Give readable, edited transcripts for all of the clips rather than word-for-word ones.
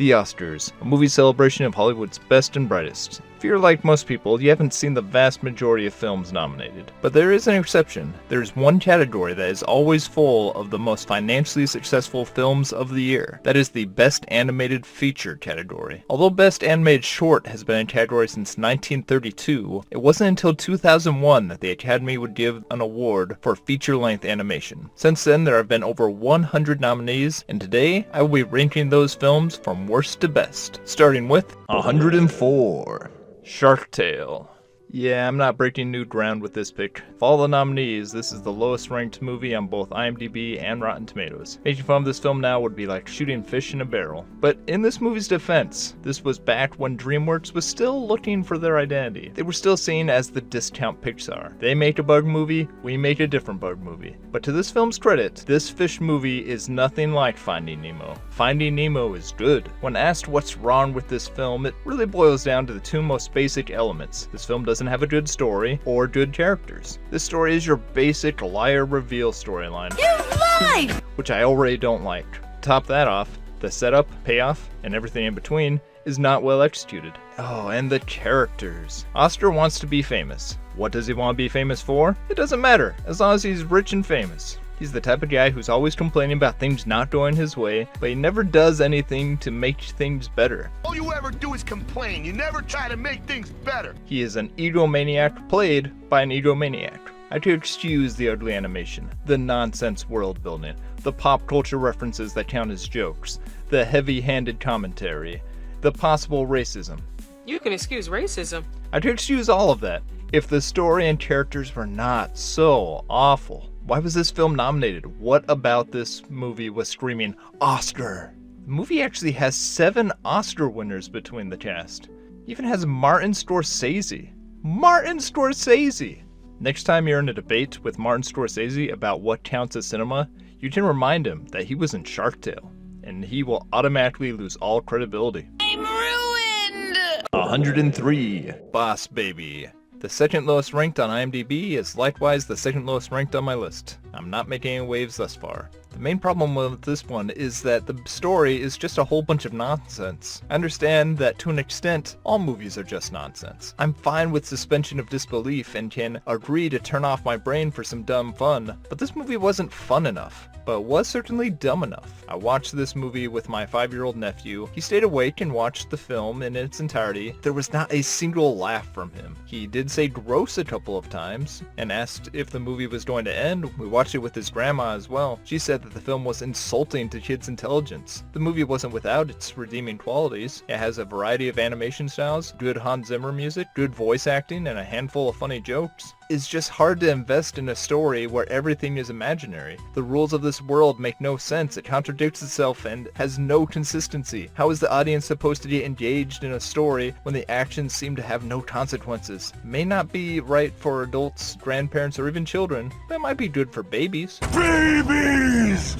The Oscars, a movie celebration of Hollywood's best and brightest. If you're like most people, you haven't seen the vast majority of films nominated. But there is an exception. There's one category that is always full of the most financially successful films of the year. That is the Best Animated Feature category. Although Best Animated Short has been a category since 1932, it wasn't until 2001 that the Academy would give an award for feature-length animation. Since then, there have been over 100 nominees, and today I will be ranking those films from worst to best, starting with 104. Shark Tale. Yeah, I'm not breaking new ground with this pick. Of all the nominees, this is the lowest ranked movie on both IMDb and Rotten Tomatoes. Making fun of this film now would be like shooting fish in a barrel. But in this movie's defense, this was back when DreamWorks was still looking for their identity. They were still seen as the discount Pixar. They make a bug movie, we make a different bug movie. But to this film's credit, this fish movie is nothing like Finding Nemo. Finding Nemo is good. When asked what's wrong with this film, it really boils down to the two most basic elements. This film doesn't have a good story or good characters. This story is your basic liar reveal storyline. You lied! Which I already don't like. Top that off, the setup, payoff, and everything in between is not well executed. Oh, and the characters. Oscar wants to be famous. What does he want to be famous for? It doesn't matter, as long as he's rich and famous. He's the type of guy who's always complaining about things not going his way, but he never does anything to make things better. All you ever do is complain. You never try to make things better. He is an egomaniac played by an egomaniac. I could excuse the ugly animation, the nonsense world building, the pop culture references that count as jokes, the heavy-handed commentary, the possible racism. You can excuse racism. I could excuse all of that if the story and characters were not so awful. Why was this film nominated? What about this movie was screaming, Oscar? The movie actually has 7 Oscar winners between the cast. It even has Martin Scorsese. Martin Scorsese! Next time you're in a debate with Martin Scorsese about what counts as cinema, you can remind him that he was in Shark Tale, and he will automatically lose all credibility. I'm ruined! 103. Boss Baby. The second lowest ranked on IMDb is likewise the second lowest ranked on my list. I'm not making any waves thus far. The main problem with this one is that the story is just a whole bunch of nonsense. I understand that to an extent, all movies are just nonsense. I'm fine with suspension of disbelief and can agree to turn off my brain for some dumb fun, but this movie wasn't fun enough. But was certainly dumb enough. I watched this movie with my 5-year-old nephew. He stayed awake and watched the film in its entirety. There was not a single laugh from him. He did say gross a couple of times and asked if the movie was going to end. We watched it with his grandma as well. She said that the film was insulting to kids' intelligence. The movie wasn't without its redeeming qualities. It has a variety of animation styles, good Hans Zimmer music, good voice acting, and a handful of funny jokes. It's just hard to invest in a story where everything is imaginary. The rules of this world make no sense, it contradicts itself and has no consistency. How is the audience supposed to get engaged in a story when the actions seem to have no consequences? It may not be right for adults, grandparents, or even children, but it might be good for babies. Babies!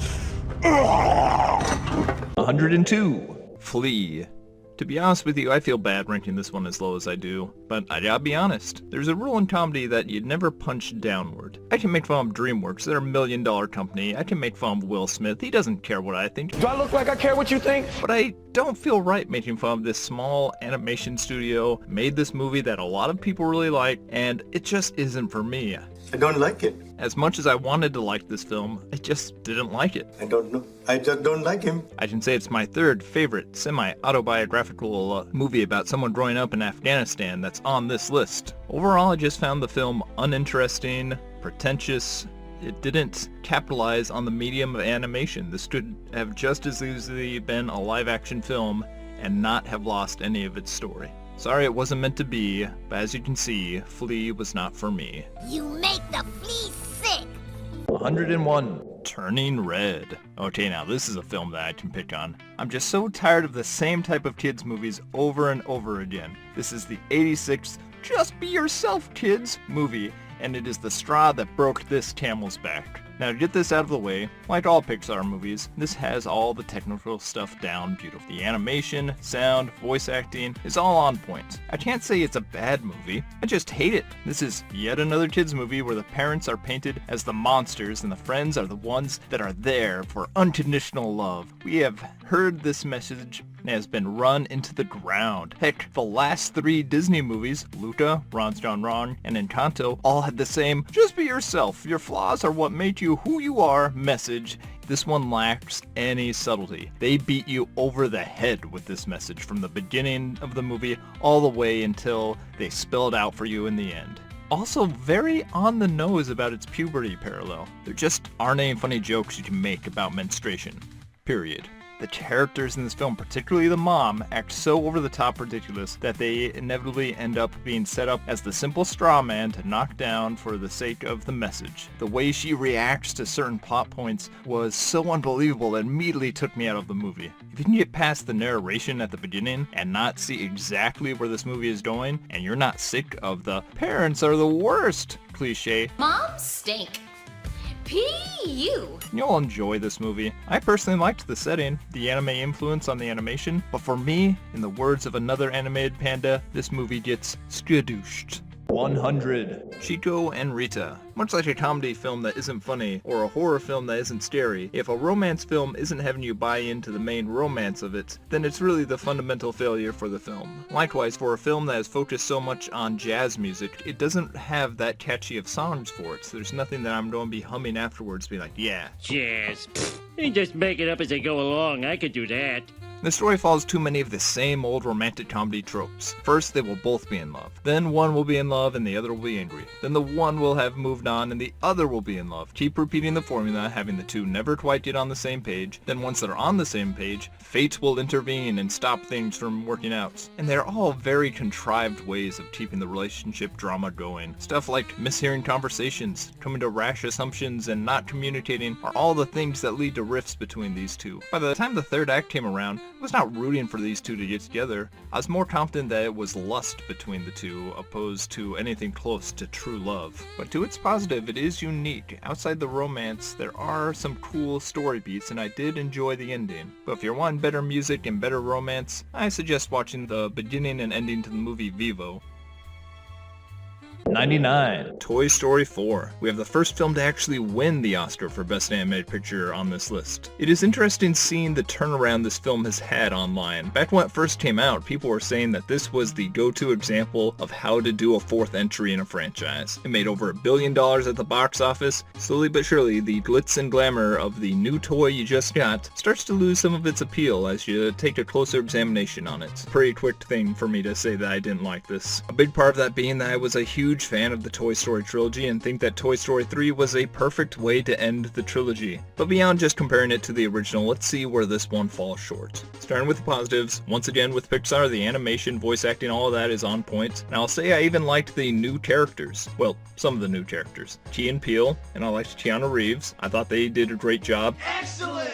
102. Flea. To be honest with you, I feel bad ranking this one as low as I do, but I gotta be honest. There's a rule in comedy that you'd never punch downward. I can make fun of DreamWorks, they're a $1 million company. I can make fun of Will Smith, he doesn't care what I think. Do I look like I care what you think? But I don't feel right making fun of this small animation studio, made this movie that a lot of people really like, and it just isn't for me. I don't like it. As much as I wanted to like this film, I just didn't like it. I don't know. I just don't like him. I can say it's my third favorite semi-autobiographical movie about someone growing up in Afghanistan that's on this list. Overall, I just found the film uninteresting, pretentious. It didn't capitalize on the medium of animation. This could have just as easily been a live-action film and not have lost any of its story. Sorry it wasn't meant to be, but as you can see, Flea was not for me. You make the flea sick! 101. Turning Red. Okay, now this is a film that I can pick on. I'm just so tired of the same type of kids movies over and over again. This is the 86th Just Be Yourself Kids movie, and it is the straw that broke this camel's back. Now to get this out of the way, like all Pixar movies, this has all the technical stuff down beautifully. The animation, sound, voice acting is all on point. I can't say it's a bad movie, I just hate it. This is yet another kids movie where the parents are painted as the monsters and the friends are the ones that are there for unconditional love. We have heard this message and has been run into the ground. Heck, the last 3 Disney movies, Luca, Ron's Gone Wrong, and Encanto, all had the same, just be yourself, your flaws are what make you who you are message. This one lacks any subtlety. They beat you over the head with this message from the beginning of the movie all the way until they spell it out for you in the end. Also very on the nose about its puberty parallel. There just aren't any funny jokes you can make about menstruation. Period. The characters in this film, particularly the mom, act so over-the-top ridiculous that they inevitably end up being set up as the simple straw man to knock down for the sake of the message. The way she reacts to certain plot points was so unbelievable that immediately took me out of the movie. If you can get past the narration at the beginning and not see exactly where this movie is going, and you're not sick of the parents are the worst cliche, Moms stink. P.U. you'll enjoy this movie. I personally liked the setting, the anime influence on the animation, but for me, in the words of another animated panda, this movie gets skadooshed. 100. Chico and Rita. Much like a comedy film that isn't funny, or a horror film that isn't scary, if a romance film isn't having you buy into the main romance of it, then it's really the fundamental failure for the film. Likewise, for a film that is focused so much on jazz music, it doesn't have that catchy of songs for it, so there's nothing that I'm going to be humming afterwards, being like, yeah. Jazz. You just make it up as they go along. I could do that. The story follows too many of the same old romantic comedy tropes. First, they will both be in love. Then one will be in love and the other will be angry. Then the one will have moved on and the other will be in love. Keep repeating the formula, having the two never quite get on the same page. Then once they're on the same page, fate will intervene and stop things from working out. And they're all very contrived ways of keeping the relationship drama going. Stuff like mishearing conversations, coming to rash assumptions, and not communicating are all the things that lead to rifts between these two. By the time the third act came around, I was not rooting for these two to get together. I was more confident that it was lust between the two, opposed to anything close to true love. But to its positive, it is unique. Outside the romance, there are some cool story beats, and I did enjoy the ending. But if you're wanting better music and better romance, I suggest watching the beginning and ending to the movie Vivo. 99. Toy Story 4. We have the first film to actually win the Oscar for Best Animated Picture on this list. It is interesting seeing the turnaround this film has had online. Back when it first came out, people were saying that this was the go-to example of how to do a fourth entry in a franchise. It made over $1 billion at the box office. Slowly but surely, the glitz and glamour of the new toy you just got starts to lose some of its appeal as you take a closer examination on it. Pretty quick thing for me to say that I didn't like this. A big part of that being that I was a huge fan of the Toy Story trilogy and think that Toy Story 3 was a perfect way to end the trilogy. But beyond just comparing it to the original, let's see where this one falls short. Starting with the positives, once again with Pixar, the animation, voice acting, all of that is on point. And I'll say I even liked the new characters. Well, some of the new characters. Key and Peele, and I liked Keanu Reeves. I thought they did a great job. Excellent!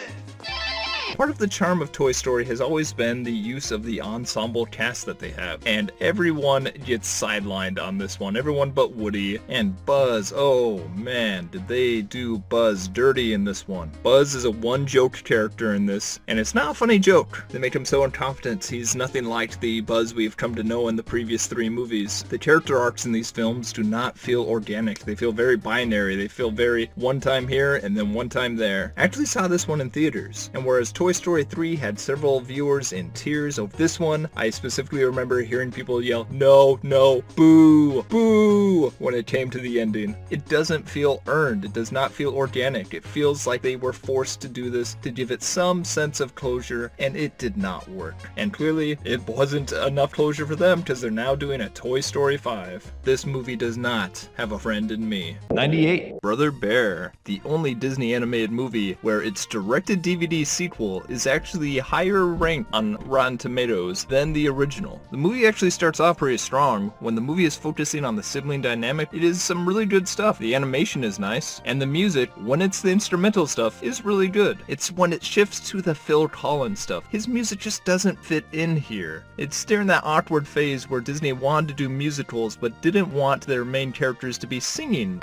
Part of the charm of Toy Story has always been the use of the ensemble cast that they have, and everyone gets sidelined on this one, everyone but Woody and Buzz. Oh man, did they do Buzz dirty in this one. Buzz is a one-joke character in this, and it's not a funny joke. They make him so incompetent, he's nothing like the Buzz we've come to know in the previous 3 movies. The character arcs in these films do not feel organic. They feel very binary. They feel very one time here and then one time there. I actually saw this one in theaters, and whereas Toy Story 3 had several viewers in tears over this one, I specifically remember hearing people yell, no, no, boo, boo, when it came to the ending. It doesn't feel earned. It does not feel organic. It feels like they were forced to do this to give it some sense of closure, and it did not work. And clearly, it wasn't enough closure for them because they're now doing a Toy Story 5. This movie does not have a friend in me. 98. Brother Bear, the only Disney animated movie where its directed DVD sequel is actually higher ranked on Rotten Tomatoes than the original. The movie actually starts off pretty strong. When the movie is focusing on the sibling dynamic, it is some really good stuff. The animation is nice, and the music, when it's the instrumental stuff, is really good. It's when it shifts to the Phil Collins stuff. His music just doesn't fit in here. It's during that awkward phase where Disney wanted to do musicals but didn't want their main characters to be singing.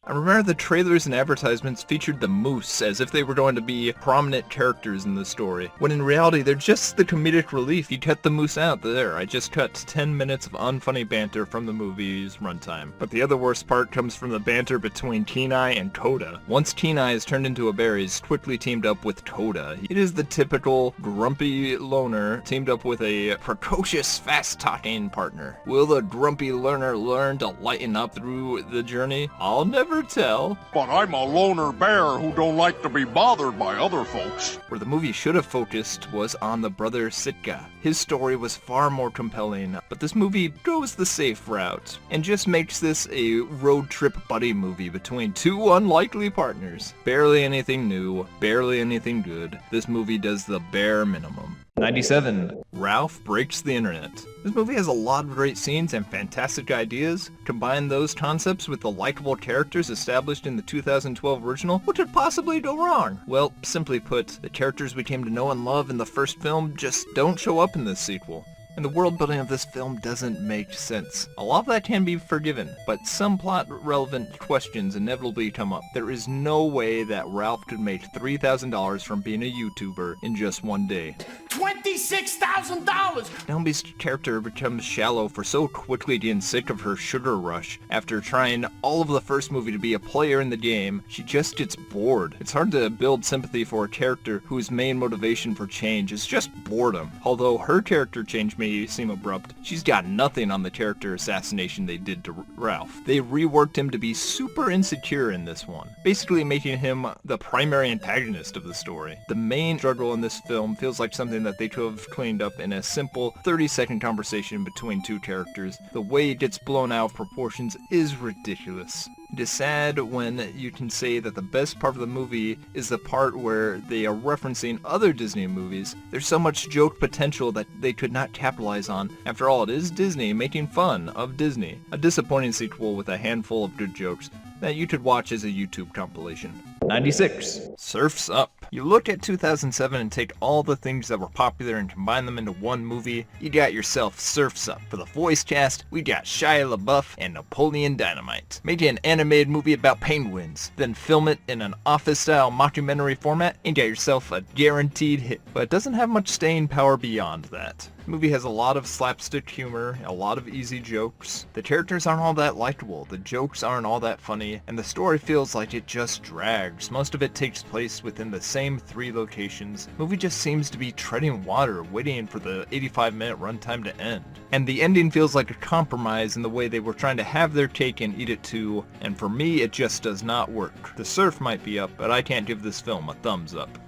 I remember the trailers and advertisements featured the moose as if they were going to be prominent characters in the story, when in reality they're just the comedic relief. You cut the moose out there. I just cut 10 minutes of unfunny banter from the movie's runtime. But the other worst part comes from the banter between Kenai and Coda. Once Kenai is turned into a bear, he's quickly teamed up with Coda. It is the typical grumpy loner teamed up with a precocious, fast-talking partner. Will the grumpy learner learn to lighten up through the journey? I'll never tell. But I'm a loner bear who don't like to be bothered by other folks. Where the movie should have focused was on the brother Sitka. His story was far more compelling, but this movie goes the safe route and just makes this a road trip buddy movie between two unlikely partners. Barely anything new, barely anything good. This movie does the bare minimum. 97. Ralph Breaks the Internet. This movie has a lot of great scenes and fantastic ideas. Combine those concepts with the likable characters established in the 2012 original. What could possibly go wrong? Well, simply put, the characters we came to know and love in the first film just don't show up in this sequel. And the world building of this film doesn't make sense. A lot of that can be forgiven, but some plot-relevant questions inevitably come up. There is no way that Ralph could make $3,000 from being a YouTuber in just one day. $26,000! Naomi's character becomes shallow for so quickly getting sick of her sugar rush. After trying all of the first movie to be a player in the game, she just gets bored. It's hard to build sympathy for a character whose main motivation for change is just boredom. Although her character change may seem abrupt, she's got nothing on the character assassination they did to Ralph. They reworked him to be super insecure in this one, basically making him the primary antagonist of the story. The main struggle in this film feels like something that they could have cleaned up in a simple 30-second conversation between two characters. The way it gets blown out of proportions is ridiculous. It is sad when you can say that the best part of the movie is the part where they are referencing other Disney movies. There's so much joke potential that they could not capitalize on. After all, it is Disney making fun of Disney. A disappointing sequel with a handful of good jokes that you could watch as a YouTube compilation. 96. Surf's Up. You look at 2007 and take all the things that were popular and combine them into one movie, you got yourself Surf's Up. For the voice cast, we got Shia LaBeouf and Napoleon Dynamite. Make an animated movie about penguins, then film it in an office-style mockumentary format and get yourself a guaranteed hit. But it doesn't have much staying power beyond that. The movie has a lot of slapstick humor, a lot of easy jokes. The characters aren't all that likable, the jokes aren't all that funny, and the story feels like it just drags. Most of it takes place within the same 3 locations. The movie just seems to be treading water, waiting for the 85-minute runtime to end. And the ending feels like a compromise in the way they were trying to have their cake and eat it too, and for me it just does not work. The surf might be up, but I can't give this film a thumbs up.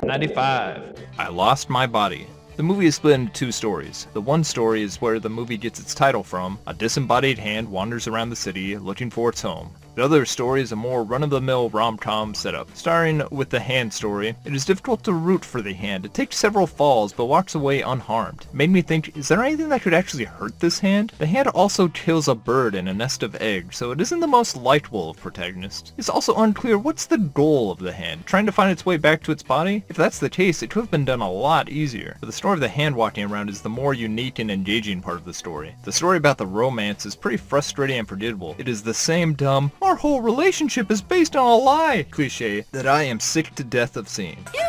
95. I Lost My Body. The movie is split into 2 stories. The one story is where the movie gets its title from. A disembodied hand wanders around the city looking for its home. The other story is a more run-of-the-mill rom-com setup. Starting with the hand story, it is difficult to root for the hand. It takes several falls, but walks away unharmed. It made me think, is there anything that could actually hurt this hand? The hand also kills a bird and a nest of eggs, so it isn't the most likable of protagonists. It's also unclear what's the goal of the hand. Trying to find its way back to its body? If that's the case, it could have been done a lot easier. But the story of the hand walking around is the more unique and engaging part of the story. The story about the romance is pretty frustrating and predictable. It is the same dumb, our whole relationship is based on a lie cliche that I am sick to death of seeing. You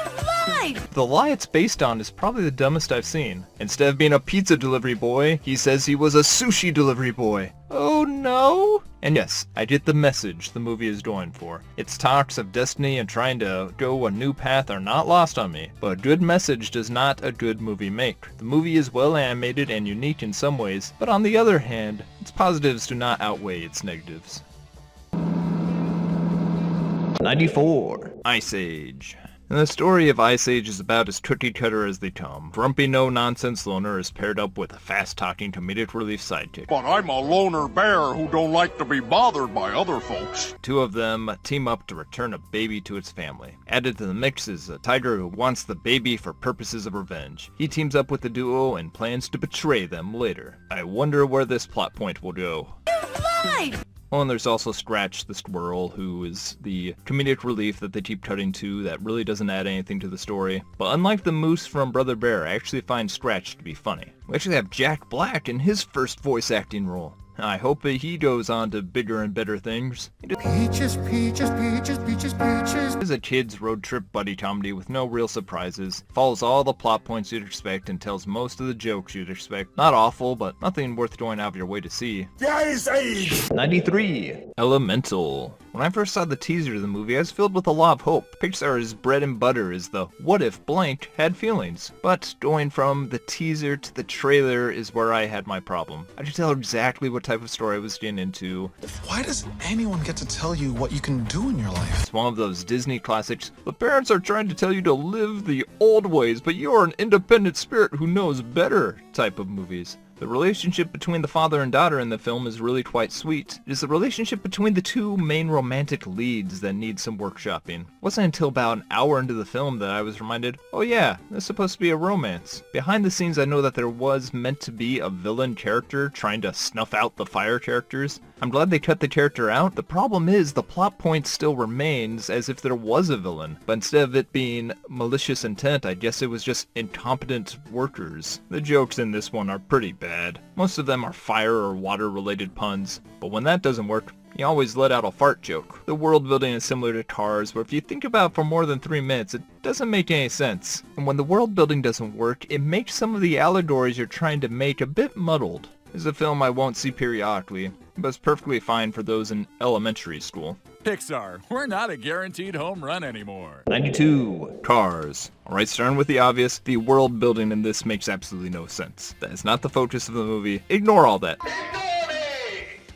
lied! The lie it's based on is probably the dumbest I've seen. Instead of being a pizza delivery boy, he says he was a sushi delivery boy. Oh no? And yes, I get the message the movie is going for. Its talks of destiny and trying to go a new path are not lost on me, but a good message does not a good movie make. The movie is well animated and unique in some ways, but on the other hand, its positives do not outweigh its negatives. 94. Ice Age. And the story of Ice Age is about as cookie-cutter as they come. Grumpy no-nonsense loner is paired up with a fast-talking comedic relief sidekick. But I'm a loner bear who don't like to be bothered by other folks. 2 of them team up to return a baby to its family. Added to the mix is a tiger who wants the baby for purposes of revenge. He teams up with the duo and plans to betray them later. I wonder where this plot point will go. You lied! Oh, and there's also Scratch the squirrel, who is the comedic relief that they keep cutting to that really doesn't add anything to the story. But unlike the moose from Brother Bear, I actually find Scratch to be funny. We actually have Jack Black in his first voice acting role. I hope that he goes on to bigger and better things. Peaches, peaches, peaches, peaches, peaches. It is a kid's road trip buddy comedy with no real surprises, follows all the plot points you'd expect and tells most of the jokes you'd expect. Not awful, but nothing worth going out of your way to see. 93. Elemental. When I first saw the teaser of the movie, I was filled with a lot of hope. Pixar's bread and butter is the what if blank had feelings. But going from the teaser to the trailer is where I had my problem. I could tell exactly what type of story I was getting into. Why does anyone get to tell you what you can do in your life? It's one of those Disney classics. The parents are trying to tell you to live the old ways, but you're an independent spirit who knows better type of movies. The relationship between the father and daughter in the film is really quite sweet. It is the relationship between the two main romantic leads that needs some workshopping. It wasn't until about an hour into the film that I was reminded, oh yeah, this is supposed to be a romance. Behind the scenes I know that there was meant to be a villain character trying to snuff out the fire characters. I'm glad they cut the character out. The problem is the plot point still remains as if there was a villain, but instead of it being malicious intent, I guess it was just incompetent workers. The jokes in this one are pretty bad. Most of them are fire or water related puns, but when that doesn't work, you always let out a fart joke. The world building is similar to Cars, where if you think about it for more than 3 minutes, it doesn't make any sense. And when the world building doesn't work, it makes some of the allegories you're trying to make a bit muddled. This is a film I won't see periodically, but it's perfectly fine for those in elementary school. Pixar, we're not a guaranteed home run anymore. 92. Cars. Alright, starting with the obvious, the world building in this makes absolutely no sense. That is not the focus of the movie. Ignore all that.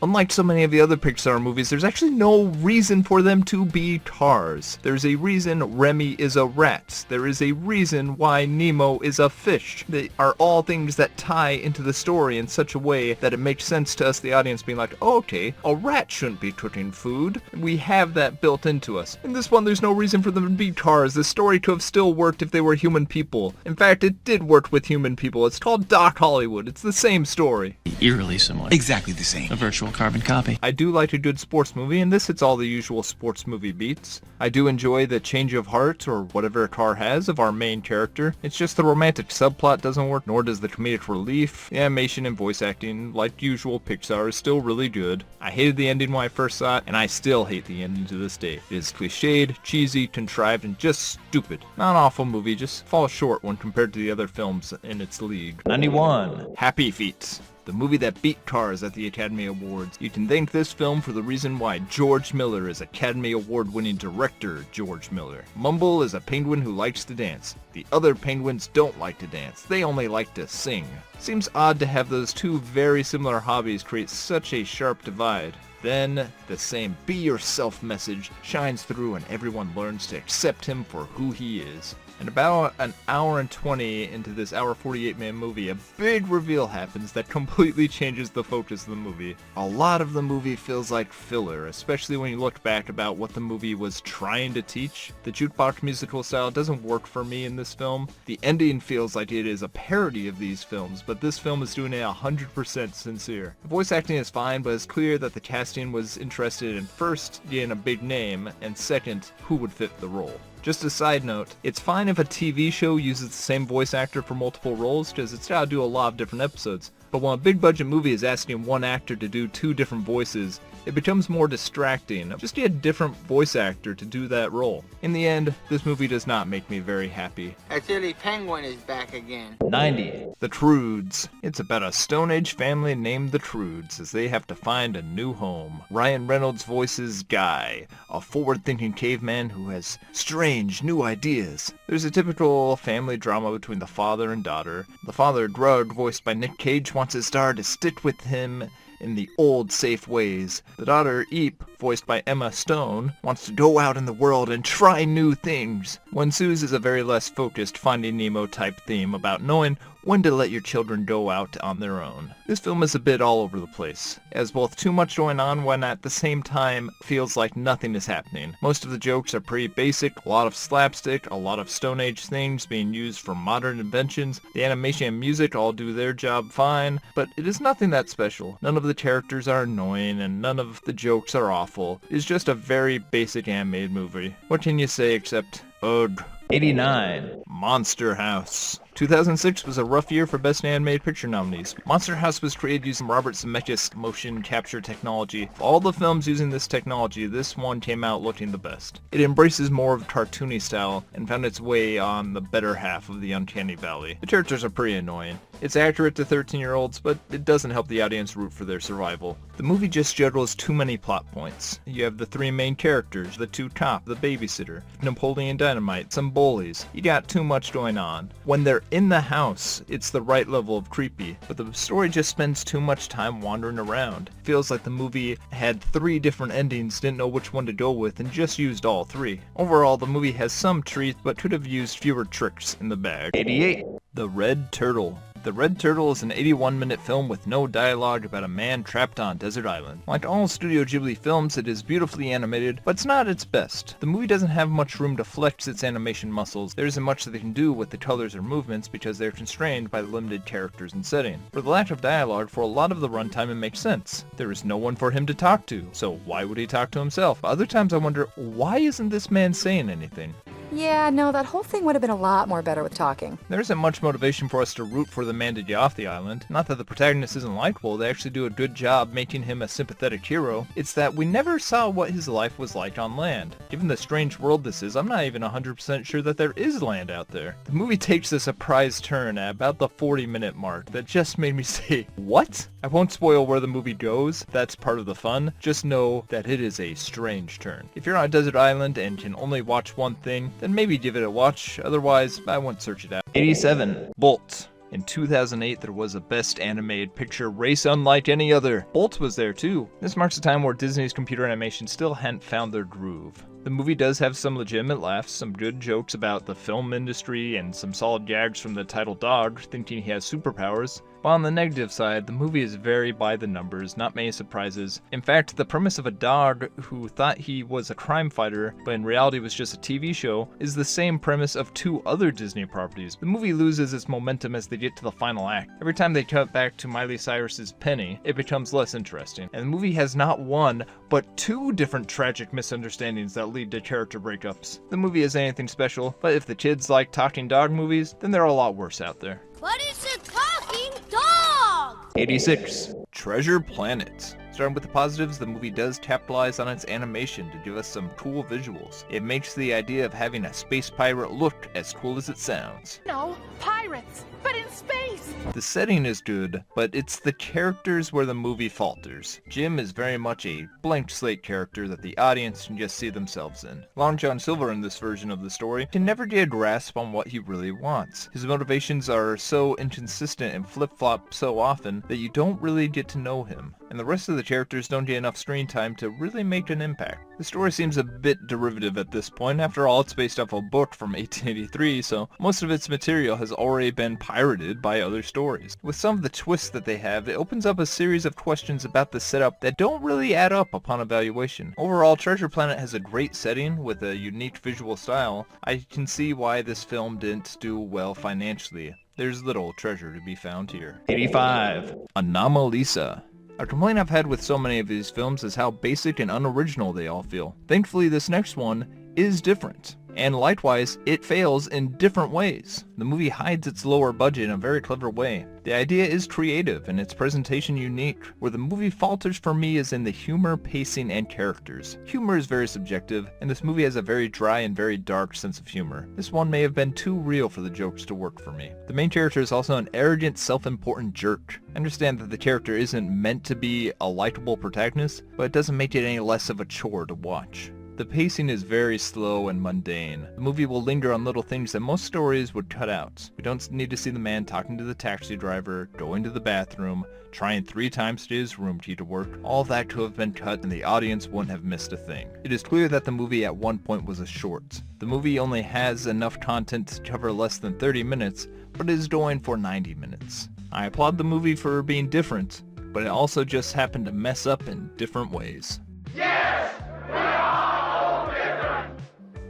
Unlike so many of the other Pixar movies, there's actually no reason for them to be cars. There's a reason Remy is a rat. There is a reason why Nemo is a fish. They are all things that tie into the story in such a way that it makes sense to us, the audience, being like, oh, okay, a rat shouldn't be cooking food. We have that built into us. In this one, there's no reason for them to be cars. The story could have still worked if they were human people. In fact, it did work with human people. It's called Doc Hollywood. It's the same story. Eerily similar. Exactly the same. A virtual carbon copy. I do like a good sports movie, and this hits all the usual sports movie beats. I do enjoy the change of heart, or whatever a car has, of our main character. It's just the romantic subplot doesn't work, nor does the comedic relief. The animation and voice acting, like usual Pixar, is still really good. I hated the ending when I first saw it, and I still hate the ending to this day. It is cliched, cheesy, contrived, and just stupid. Not an awful movie, just falls short when compared to the other films in its league. 91. Happy Feet. The movie that beat Cars at the Academy Awards. You can thank this film for the reason why George Miller is Academy Award-winning director George Miller. Mumble is a penguin who likes to dance. The other penguins don't like to dance. They only like to sing. Seems odd to have those two very similar hobbies create such a sharp divide. Then, the same be yourself message shines through and everyone learns to accept him for who he is. And about an hour and 20 into this hour 48-minute movie, a big reveal happens that completely changes the focus of the movie. A lot of the movie feels like filler, especially when you look back about what the movie was trying to teach. The jukebox musical style doesn't work for me in this film. The ending feels like it is a parody of these films, but this film is doing it 100% sincere. The voice acting is fine, but it's clear that the casting was interested in first getting a big name, and second, who would fit the role. Just a side note, it's fine if a TV show uses the same voice actor for multiple roles, because it's gotta do a lot of different episodes. But when a big budget movie is asking one actor to do 2 different voices, it becomes more distracting. Just get a different voice actor to do that role. In the end, this movie does not make me very happy. A silly penguin is back again. 90. The Trudes. It's about a Stone Age family named the Trudes as they have to find a new home. Ryan Reynolds voices Guy, a forward-thinking caveman who has strange new ideas. There's a typical family drama between the father and daughter. The father, Grug, voiced by Nick Cage, wants his daughter to stick with him in the old safe ways. The daughter, Eep, voiced by Emma Stone, wants to go out in the world and try new things. When Sue's is a very less focused Finding Nemo type theme about knowing when to let your children go out on their own. This film is a bit all over the place. It has both too much going on when at the same time feels like nothing is happening. Most of the jokes are pretty basic, a lot of slapstick, a lot of Stone Age things being used for modern inventions. The animation and music all do their job fine, but it is nothing that special. None of the characters are annoying and none of the jokes are awful. It's just a very basic animated movie. What can you say except, ugh. 89. Monster House. 2006 was a rough year for Best Animated Picture nominees. Monster House was created using Robert Zemeckis' motion capture technology. Of all the films using this technology, this one came out looking the best. It embraces more of a cartoony style and found its way on the better half of the uncanny valley. The characters are pretty annoying. It's accurate to 13-year-olds, but it doesn't help the audience root for their survival. The movie just juggles too many plot points. You have the three main characters, the two cop, the babysitter, Napoleon Dynamite, some bullies. You got too much going on. When they're in the house, it's the right level of creepy, but the story just spends too much time wandering around. It feels like the movie had 3 different endings, didn't know which one to go with, and just used all 3. Overall, the movie has some treats, but could have used fewer tricks in the bag. 88. The Red Turtle. The Red Turtle is an 81-minute film with no dialogue about a man trapped on a desert island. Like all Studio Ghibli films, it is beautifully animated, but it's not its best. The movie doesn't have much room to flex its animation muscles. There isn't much that they can do with the colors or movements because they're constrained by the limited characters and setting. For the lack of dialogue, for a lot of the runtime it makes sense. There is no one for him to talk to, so why would he talk to himself? Other times I wonder, why isn't this man saying anything? Yeah, no, that whole thing would have been a lot more better with talking. There isn't much motivation for us to root for the man to get off the island. Not that the protagonist isn't likable, they actually do a good job making him a sympathetic hero. It's that we never saw what his life was like on land. Given the strange world this is, I'm not even 100% sure that there is land out there. The movie takes a surprise turn at about the 40-minute mark that just made me say, what? I won't spoil where the movie goes, that's part of the fun. Just know that it is a strange turn. If you're on a desert island and can only watch one thing, then maybe give it a watch, otherwise I won't search it out. 87. Bolt. In 2008, there was a Best Animated Picture race unlike any other. Bolt was there too. This marks a time where Disney's computer animation still hadn't found their groove. The movie does have some legitimate laughs, some good jokes about the film industry, and some solid gags from the title dog, thinking he has superpowers. While on the negative side, the movie is very by the numbers, not many surprises. In fact, the premise of a dog who thought he was a crime fighter, but in reality was just a TV show, is the same premise of 2 other Disney properties. The movie loses its momentum as they get to the final act. Every time they cut back to Miley Cyrus's Penny, it becomes less interesting. And the movie has not 1, but 2 different tragic misunderstandings that lead to character breakups. The movie isn't anything special, but if the kids like talking dog movies, then there are a lot worse out there. What is a talking dog? 86. Treasure Planet. Starting with the positives, the movie does capitalize on its animation to give us some cool visuals. It makes the idea of having a space pirate look as cool as it sounds. No, pirates, but in space. The setting is good, but it's the characters where the movie falters. Jim is very much a blank slate character that the audience can just see themselves in. Long John Silver in this version of the story can never get a grasp on what he really wants. His motivations are so inconsistent and flip-flop so often that you don't really get to know him. And the rest of the characters don't get enough screen time to really make an impact. The story seems a bit derivative at this point. After all, it's based off a book from 1883, so most of its material has already been pirated by other stories. With some of the twists that they have, it opens up a series of questions about the setup that don't really add up upon evaluation. Overall, Treasure Planet has a great setting with a unique visual style. I can see why this film didn't do well financially. There's little treasure to be found here. 85. Anomalisa. A complaint I've had with so many of these films is how basic and unoriginal they all feel. Thankfully, this next one is different. And likewise, it fails in different ways. The movie hides its lower budget in a very clever way. The idea is creative and its presentation unique. Where the movie falters for me is in the humor, pacing, and characters. Humor is very subjective, and this movie has a very dry and very dark sense of humor. This one may have been too real for the jokes to work for me. The main character is also an arrogant, self-important jerk. I understand that the character isn't meant to be a likable protagonist, but it doesn't make it any less of a chore to watch. The pacing is very slow and mundane. The movie will linger on little things that most stories would cut out. We don't need to see the man talking to the taxi driver, going to the bathroom, trying 3 times to get his room key to work. All that could have been cut and the audience wouldn't have missed a thing. It is clear that the movie at one point was a short. The movie only has enough content to cover less than 30 minutes, but it is going for 90 minutes. I applaud the movie for being different, but it also just happened to mess up in different ways. Yes! We are all different!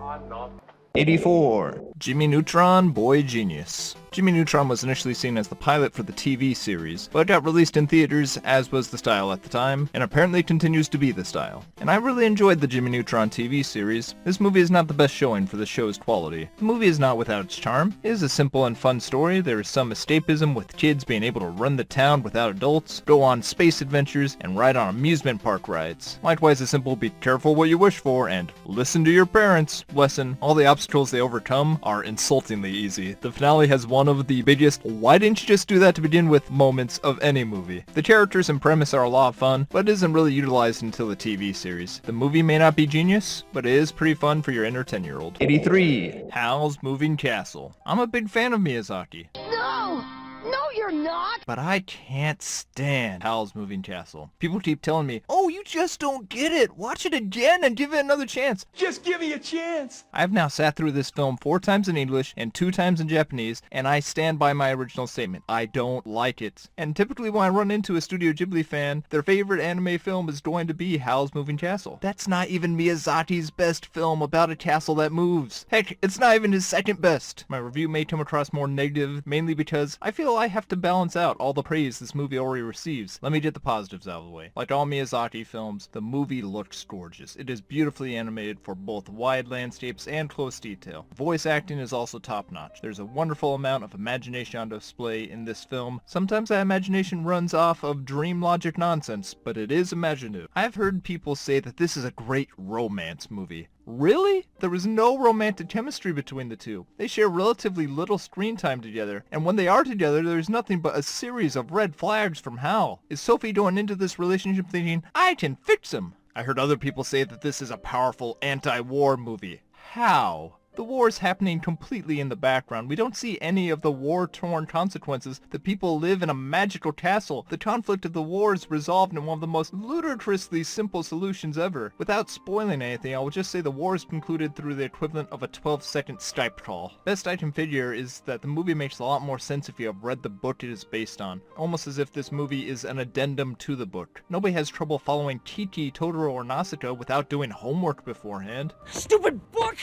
I'm not. 84. Jimmy Neutron, boy genius. Jimmy Neutron was initially seen as the pilot for the TV series, but got released in theaters as was the style at the time, and apparently continues to be the style. And I really enjoyed the Jimmy Neutron TV series. This movie is not the best showing for the show's quality. The movie is not without its charm. It is a simple and fun story. There is some escapism with kids being able to run the town without adults, go on space adventures, and ride on amusement park rides. Likewise, a simple be careful what you wish for and listen to your parents lesson. All the obstacles they overcome are insultingly easy. The finale has one of the biggest why didn't you just do that to begin with moments of any movie. The characters and premise are a lot of fun, but it isn't really utilized until the TV series. The movie may not be genius, but it is pretty fun for your inner 10-year-old. 83. Howl's Moving Castle. I'm a big fan of Miyazaki. No! No, you're not! But I can't stand Howl's Moving Castle. People keep telling me, oh, you just don't get it. Watch it again and give it another chance. Just give me a chance. I've now sat through this film 4 times in English and 2 times in Japanese, and I stand by my original statement. I don't like it. And typically when I run into a Studio Ghibli fan, their favorite anime film is going to be Howl's Moving Castle. That's not even Miyazaki's best film about a castle that moves. Heck, it's not even his second best. My review may come across more negative, mainly because I feel I have to balance out all the praise this movie already receives. Let me get the positives out of the way. Like all Miyazaki films, the movie looks gorgeous. It is beautifully animated for both wide landscapes and close detail. Voice acting is also top-notch. There's a wonderful amount of imagination on display in this film. Sometimes that imagination runs off of dream logic nonsense, but it is imaginative. I've heard people say that this is a great romance movie. Really? There was no romantic chemistry between the two. They share relatively little screen time together, and when they are together, there's nothing but a series of red flags from Hal. Is Sophie going into this relationship thinking, I can fix him? I heard other people say that this is a powerful anti-war movie. How? The war is happening completely in the background. We don't see any of the war-torn consequences. The people live in a magical castle. The conflict of the war is resolved in one of the most ludicrously simple solutions ever. Without spoiling anything, I will just say the war is concluded through the equivalent of a 12-second Skype call. Best I can figure is that the movie makes a lot more sense if you have read the book it is based on. Almost as if this movie is an addendum to the book. Nobody has trouble following Kiki, Totoro, or Nausicaa without doing homework beforehand. Stupid book!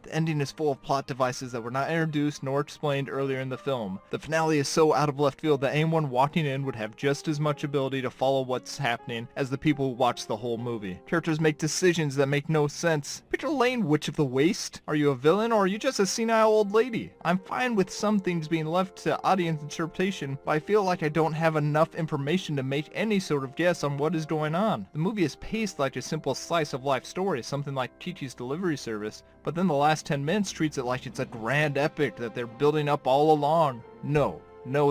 The ending is full of plot devices that were not introduced nor explained earlier in the film. The finale is so out of left field that anyone walking in would have just as much ability to follow what's happening as the people who watch the whole movie. Characters make decisions that make no sense. Picture Lane, Witch of the Waste. Are you a villain or are you just a senile old lady? I'm fine with some things being left to audience interpretation, but I feel like I don't have enough information to make any sort of guess on what is going on. The movie is paced like a simple slice of life story, something like Kiki's Delivery Service, but then the last 10 minutes treats it like it's a grand epic that they're building up all along. No,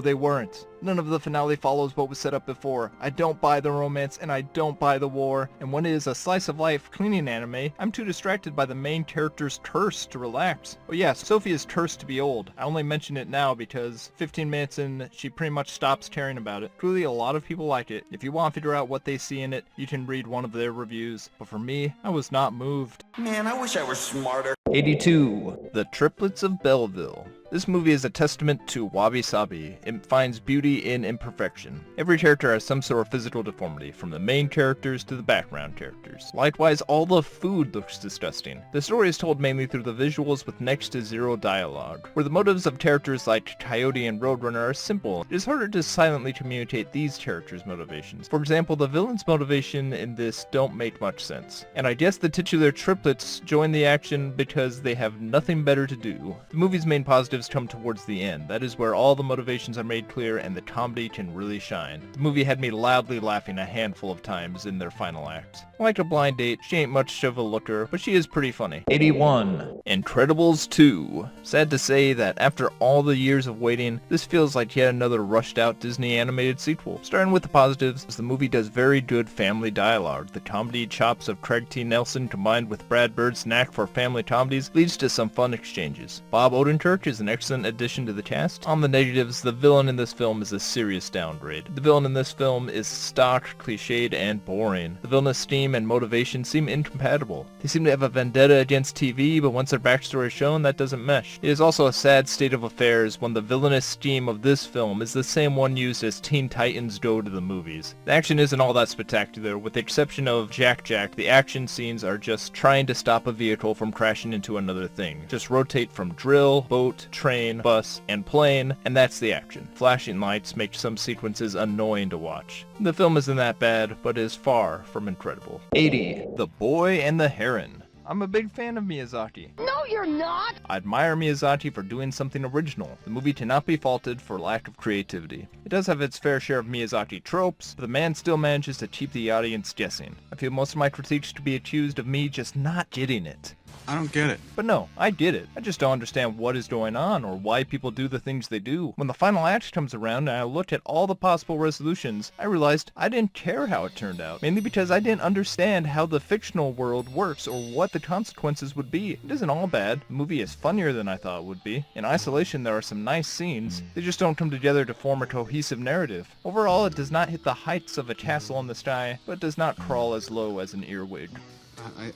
they weren't. None of the finale follows what was set up before. I don't buy the romance and I don't buy the war. And when it is a slice of life cleaning anime, I'm too distracted by the main character's curse to relax. Oh yeah, Sophie is cursed to be old. I only mention it now because 15 minutes in, she pretty much stops caring about it. Clearly a lot of people like it. If you want to figure out what they see in it, you can read one of their reviews. But for me, I was not moved. Man, I wish I were smarter. 82. The Triplets of Belleville. This movie is a testament to wabi-sabi. It finds beauty in imperfection. Every character has some sort of physical deformity, from the main characters to the background characters. Likewise, all the food looks disgusting. The story is told mainly through the visuals with next to zero dialogue, where the motives of characters like Coyote and Roadrunner are simple. It is harder to silently communicate these characters' motivations. For example, the villain's motivation in this don't make much sense. And I guess the titular triplets join the action because they have nothing better to do. The movie's main positives come towards the end. That is where all the motivations are made clear and the comedy can really shine. The movie had me loudly laughing a handful of times in their final act. Like A Blind Date, she ain't much of a looker, but she is pretty funny. 81. Incredibles 2. Sad to say that after all the years of waiting, this feels like yet another rushed out Disney animated sequel. Starting with the positives, the movie does very good family dialogue. The comedy chops of Craig T. Nelson combined with Brad Bird's knack for family comedies leads to some fun exchanges. Bob Odenkirk is an excellent addition to the cast. On the negatives, the villain in this film is a serious downgrade. The villain in this film is stock, cliched, and boring. The villainous theme theme and motivation seem incompatible. They seem to have a vendetta against TV, but once their backstory is shown, that doesn't mesh. It is also a sad state of affairs when the villainous scheme of this film is the same one used as Teen Titans Go to the movies. The action isn't all that spectacular. With the exception of Jack, the action scenes are just trying to stop a vehicle from crashing into another thing. Just rotate from drill, boat, train, bus, and plane, and that's the action. Flashing lights make some sequences annoying to watch. The film isn't that bad, but is far from incredible. 80. The Boy and the Heron. I'm a big fan of Miyazaki. No, you're not! I admire Miyazaki for doing something original. The movie cannot be faulted for lack of creativity. It does have its fair share of Miyazaki tropes, but the man still manages to keep the audience guessing. I feel most of my critiques to be accused of me just not getting it. I don't get it. But no, I get it. I just don't understand what is going on or why people do the things they do. When the final act comes around and I looked at all the possible resolutions, I realized I didn't care how it turned out. Mainly because I didn't understand how the fictional world works or what the consequences would be. It isn't all bad. The movie is funnier than I thought it would be. In isolation, there are some nice scenes. They just don't come together to form a cohesive narrative. Overall, it does not hit the heights of a castle in the sky, but does not crawl as low as an earwig.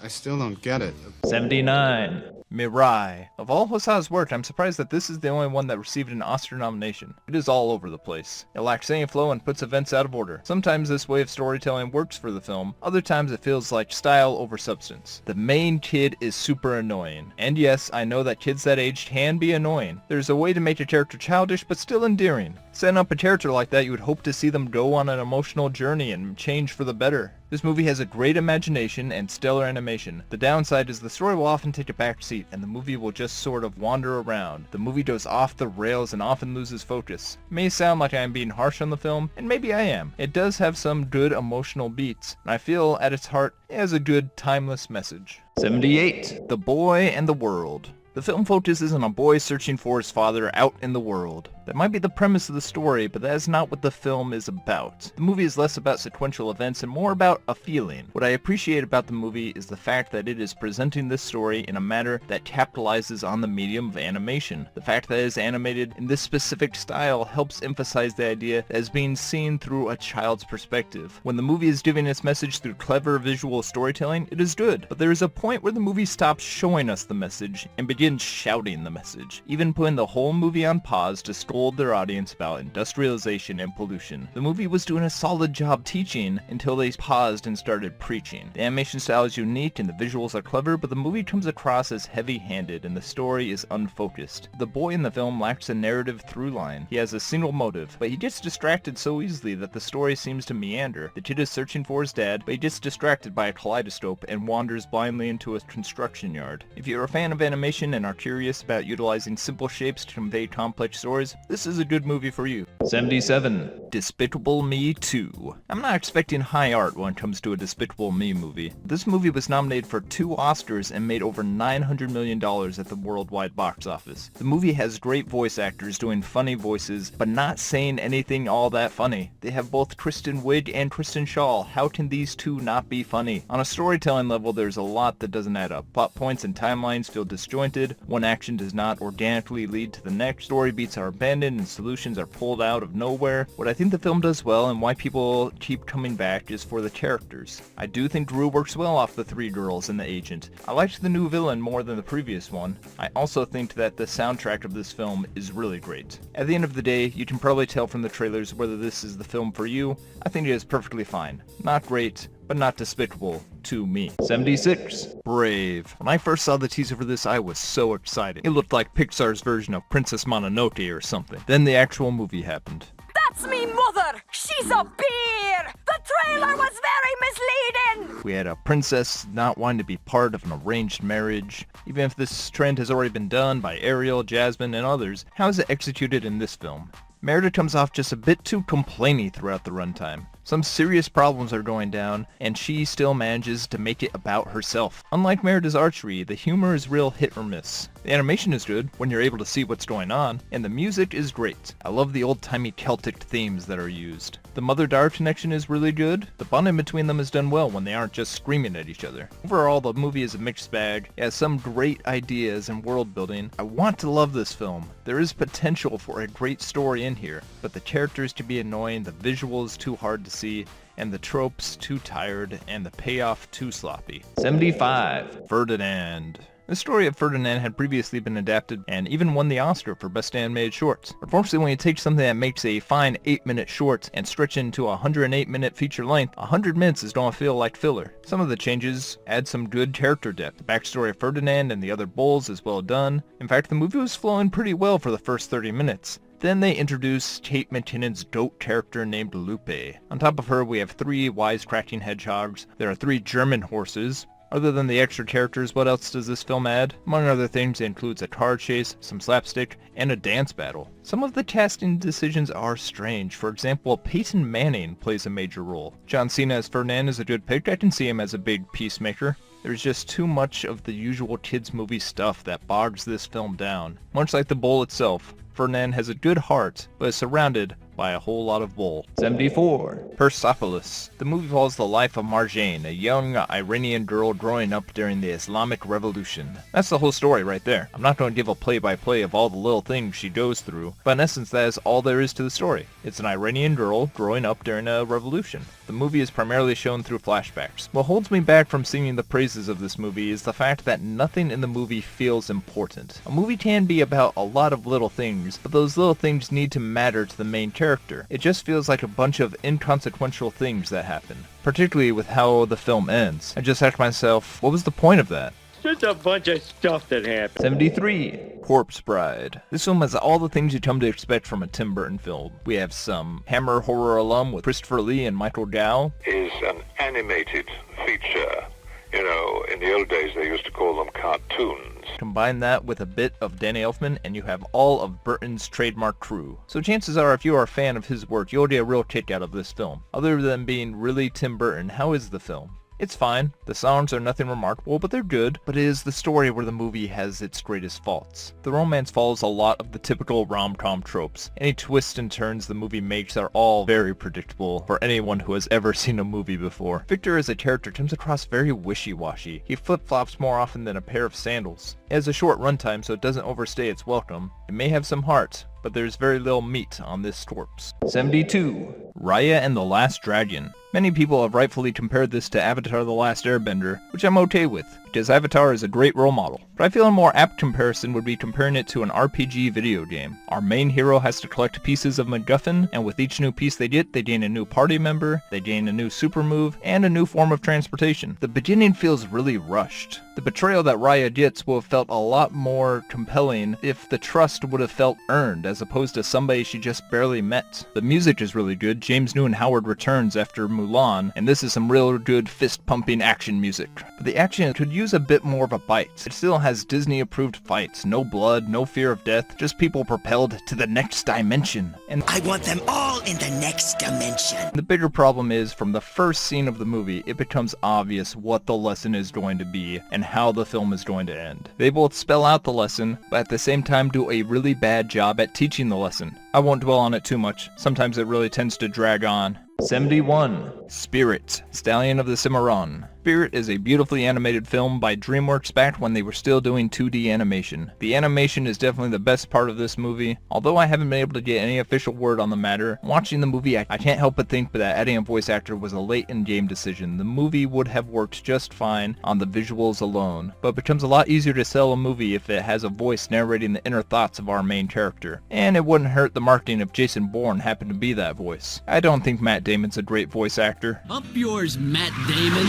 I still don't get it. 79. Mirai. Of all Hosoda's work, I'm surprised that this is the only one that received an Oscar nomination. It is all over the place. It lacks any flow and puts events out of order. Sometimes this way of storytelling works for the film, other times it feels like style over substance. The main kid is super annoying. And yes, I know that kids that age can be annoying. There's a way to make a character childish but still endearing. Setting up a character like that, you would hope to see them go on an emotional journey and change for the better. This movie has a great imagination and stellar animation. The downside is the story will often take a back seat and the movie will just sort of wander around. The movie goes off the rails and often loses focus. It may sound like I am being harsh on the film, and maybe I am. It does have some good emotional beats, and I feel at its heart it has a good timeless message. 78. The Boy and the World. The film focuses on a boy searching for his father out in the world. That might be the premise of the story, but that is not what the film is about. The movie is less about sequential events and more about a feeling. What I appreciate about the movie is the fact that it is presenting this story in a manner that capitalizes on the medium of animation. The fact that it is animated in this specific style helps emphasize the idea that is being seen through a child's perspective. When the movie is giving its message through clever visual storytelling, it is good. But there is a point where the movie stops showing us the message and begins shouting the message, even putting the whole movie on pause to scold their audience about industrialization and pollution. The movie was doing a solid job teaching until they paused and started preaching. The animation style is unique and the visuals are clever, but the movie comes across as heavy-handed and the story is unfocused. The boy in the film lacks a narrative through line. He has a single motive, but he gets distracted so easily that the story seems to meander. The kid is searching for his dad, but he gets distracted by a kaleidoscope and wanders blindly into a construction yard. If you're a fan of animation and are curious about utilizing simple shapes to convey complex stories, this is a good movie for you. 77. Despicable Me 2. I'm not expecting high art when it comes to a Despicable Me movie. This movie was nominated for 2 Oscars and made over $900 million at the worldwide box office. The movie has great voice actors doing funny voices, but not saying anything all that funny. They have both Kristen Wiig and Kristen Schaal. How can these two not be funny? On a storytelling level, there's a lot that doesn't add up. Plot points and timelines feel disjointed. One action does not organically lead to the next. Story beats are abandoned and solutions are pulled out of nowhere. What I think the film does well and why people keep coming back is for the characters. I do think Drew works well off the 3 girls and the agent. I liked the new villain more than the previous one. I also think that the soundtrack of this film is really great. At the end of the day, you can probably tell from the trailers whether this is the film for you. I think it is perfectly fine. Not great, but not despicable to me. 76. Brave. When I first saw the teaser for this, I was so excited. It looked like Pixar's version of Princess Mononoke or something. Then the actual movie happened. That's me mother! She's a bear! The trailer was very misleading! We had a princess not wanting to be part of an arranged marriage. Even if this trend has already been done by Ariel, Jasmine, and others, how is it executed in this film? Merida comes off just a bit too complainy throughout the runtime. Some serious problems are going down, and she still manages to make it about herself. Unlike Merida's archery, the humor is real hit or miss. The animation is good when you're able to see what's going on, and the music is great. I love the old-timey Celtic themes that are used. The mother-daughter connection is really good. The bonding between them is done well when they aren't just screaming at each other. Overall, the movie is a mixed bag. It has some great ideas and world building. I want to love this film. There is potential for a great story in here, but the characters can be annoying, the visuals too hard to see, and the tropes too tired, and the payoff too sloppy. 75. Ferdinand. The story of Ferdinand had previously been adapted and even won the Oscar for Best Animated Shorts. Unfortunately, when you take something that makes a fine 8-minute short and stretch into a 108-minute feature length, 100 minutes is going to feel like filler. Some of the changes add some good character depth. The backstory of Ferdinand and the other bulls is well done. In fact, the movie was flowing pretty well for the first 30 minutes. Then they introduce Kate McKinnon's goat character named Lupe. On top of her, we have 3 wisecracking hedgehogs. There are 3 German horses. Other than the extra characters, what else does this film add? Among other things, it includes a car chase, some slapstick, and a dance battle. Some of the casting decisions are strange. For example, Peyton Manning plays a major role. John Cena as Ferdinand is a good pick. I can see him as a big peacemaker. There's just too much of the usual kids movie stuff that bogs this film down. Much like the bull itself, Ferdinand has a good heart, but is surrounded by a whole lot of bull. 74. Persepolis. The movie follows the life of Marjane, a young Iranian girl growing up during the Islamic Revolution. That's the whole story right there. I'm not going to give a play-by-play of all the little things she goes through, but in essence that is all there is to the story. It's an Iranian girl growing up during a revolution. The movie is primarily shown through flashbacks. What holds me back from singing the praises of this movie is the fact that nothing in the movie feels important. A movie can be about a lot of little things, but those little things need to matter to the main character. It just feels like a bunch of inconsequential things that happen, particularly with how the film ends. I just asked myself, what was the point of that? Just a bunch of stuff that happened. 73. Corpse Bride. This film has all the things you come to expect from a Tim Burton film. We have some Hammer horror alum with Christopher Lee and Michael Gow. Is an animated feature. You know, in the old days they used to call them cartoons. Combine that with a bit of Danny Elfman and you have all of Burton's trademark crew. So chances are if you are a fan of his work, you'll get a real kick out of this film. Other than being really Tim Burton, how is the film? It's fine. The songs are nothing remarkable, but they're good. But it is the story where the movie has its greatest faults. The romance follows a lot of the typical rom-com tropes. Any twists and turns the movie makes are all very predictable for anyone who has ever seen a movie before. Victor as a character comes across very wishy-washy. He flip-flops more often than a pair of sandals. It has a short runtime so it doesn't overstay its welcome. It may have some heart, but there's very little meat on this corpse. 72. Raya and the Last Dragon. Many people have rightfully compared this to Avatar: The Last Airbender, which I'm okay with, because Avatar is a great role model. But I feel a more apt comparison would be comparing it to an RPG video game. Our main hero has to collect pieces of MacGuffin, and with each new piece they get, they gain a new party member, they gain a new super move, and a new form of transportation. The beginning feels really rushed. The betrayal that Raya gets will have felt a lot more compelling if the trust would have felt earned, as opposed to somebody she just barely met. The music is really good. James Newton Howard returns after Mulan, and this is some real good fist-pumping action music. But the action could use a bit more of a bite. It still has Disney-approved fights. No blood, no fear of death, just people propelled to the next dimension. And I want them all in the next dimension. The bigger problem is, from the first scene of the movie, it becomes obvious what the lesson is going to be and how the film is going to end. They both spell out the lesson, but at the same time do a really bad job at teaching the lesson. I won't dwell on it too much. Sometimes it really tends to drag on. 71. Spirit, Stallion of the Cimarron. Spirit is a beautifully animated film by DreamWorks back when they were still doing 2D animation. The animation is definitely the best part of this movie. Although I haven't been able to get any official word on the matter, watching the movie I can't help but think that adding a voice actor was a late in-game decision. The movie would have worked just fine on the visuals alone, but it becomes a lot easier to sell a movie if it has a voice narrating the inner thoughts of our main character. And it wouldn't hurt the marketing if Jason Bourne happened to be that voice. I don't think Matt Damon's a great voice actor. Up yours, Matt Damon.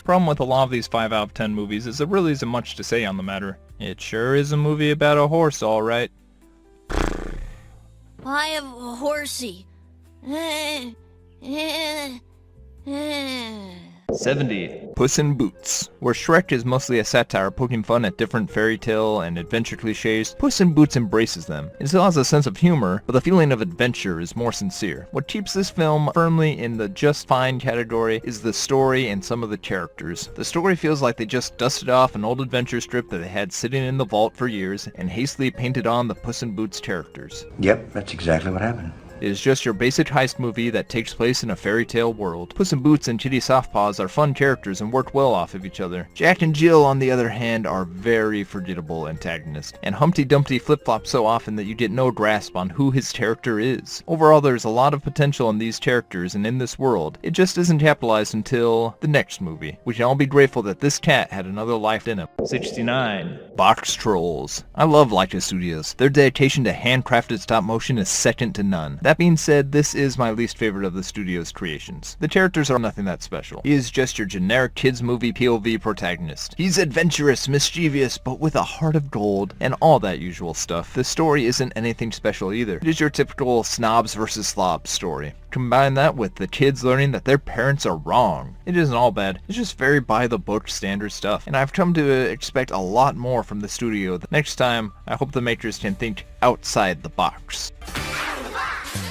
Problem with a lot of these 5 out of 10 movies is there really isn't much to say on the matter. It sure is a movie about a horse, alright. I have a horsey. 70. Puss in Boots. Where Shrek is mostly a satire poking fun at different fairy tale and adventure cliches, Puss in Boots embraces them. It still has a sense of humor, but the feeling of adventure is more sincere. What keeps this film firmly in the just fine category is the story and some of the characters. The story feels like they just dusted off an old adventure strip that they had sitting in the vault for years and hastily painted on the Puss in Boots characters. Yep, that's exactly what happened. It is just your basic heist movie that takes place in a fairy tale world. Puss in Boots and Kitty Softpaws are fun characters and work well off of each other. Jack and Jill, on the other hand, are very forgettable antagonists, and Humpty Dumpty flip-flops so often that you get no grasp on who his character is. Overall, there's a lot of potential in these characters and in this world. It just isn't capitalized until the next movie. We can all be grateful that this cat had another life in him. 69. Box Trolls. I love Leica Studios. Their dedication to handcrafted stop motion is second to none. That being said, this is my least favorite of the studio's creations. The characters are nothing that special. He is just your generic kids movie POV protagonist. He's adventurous, mischievous, but with a heart of gold, and all that usual stuff. The story isn't anything special either. It is your typical snobs versus slobs story. Combine that with the kids learning that their parents are wrong. It isn't all bad. It's just very by-the-book standard stuff, and I've come to expect a lot more from the studio. Next time, I hope the makers can think outside the box.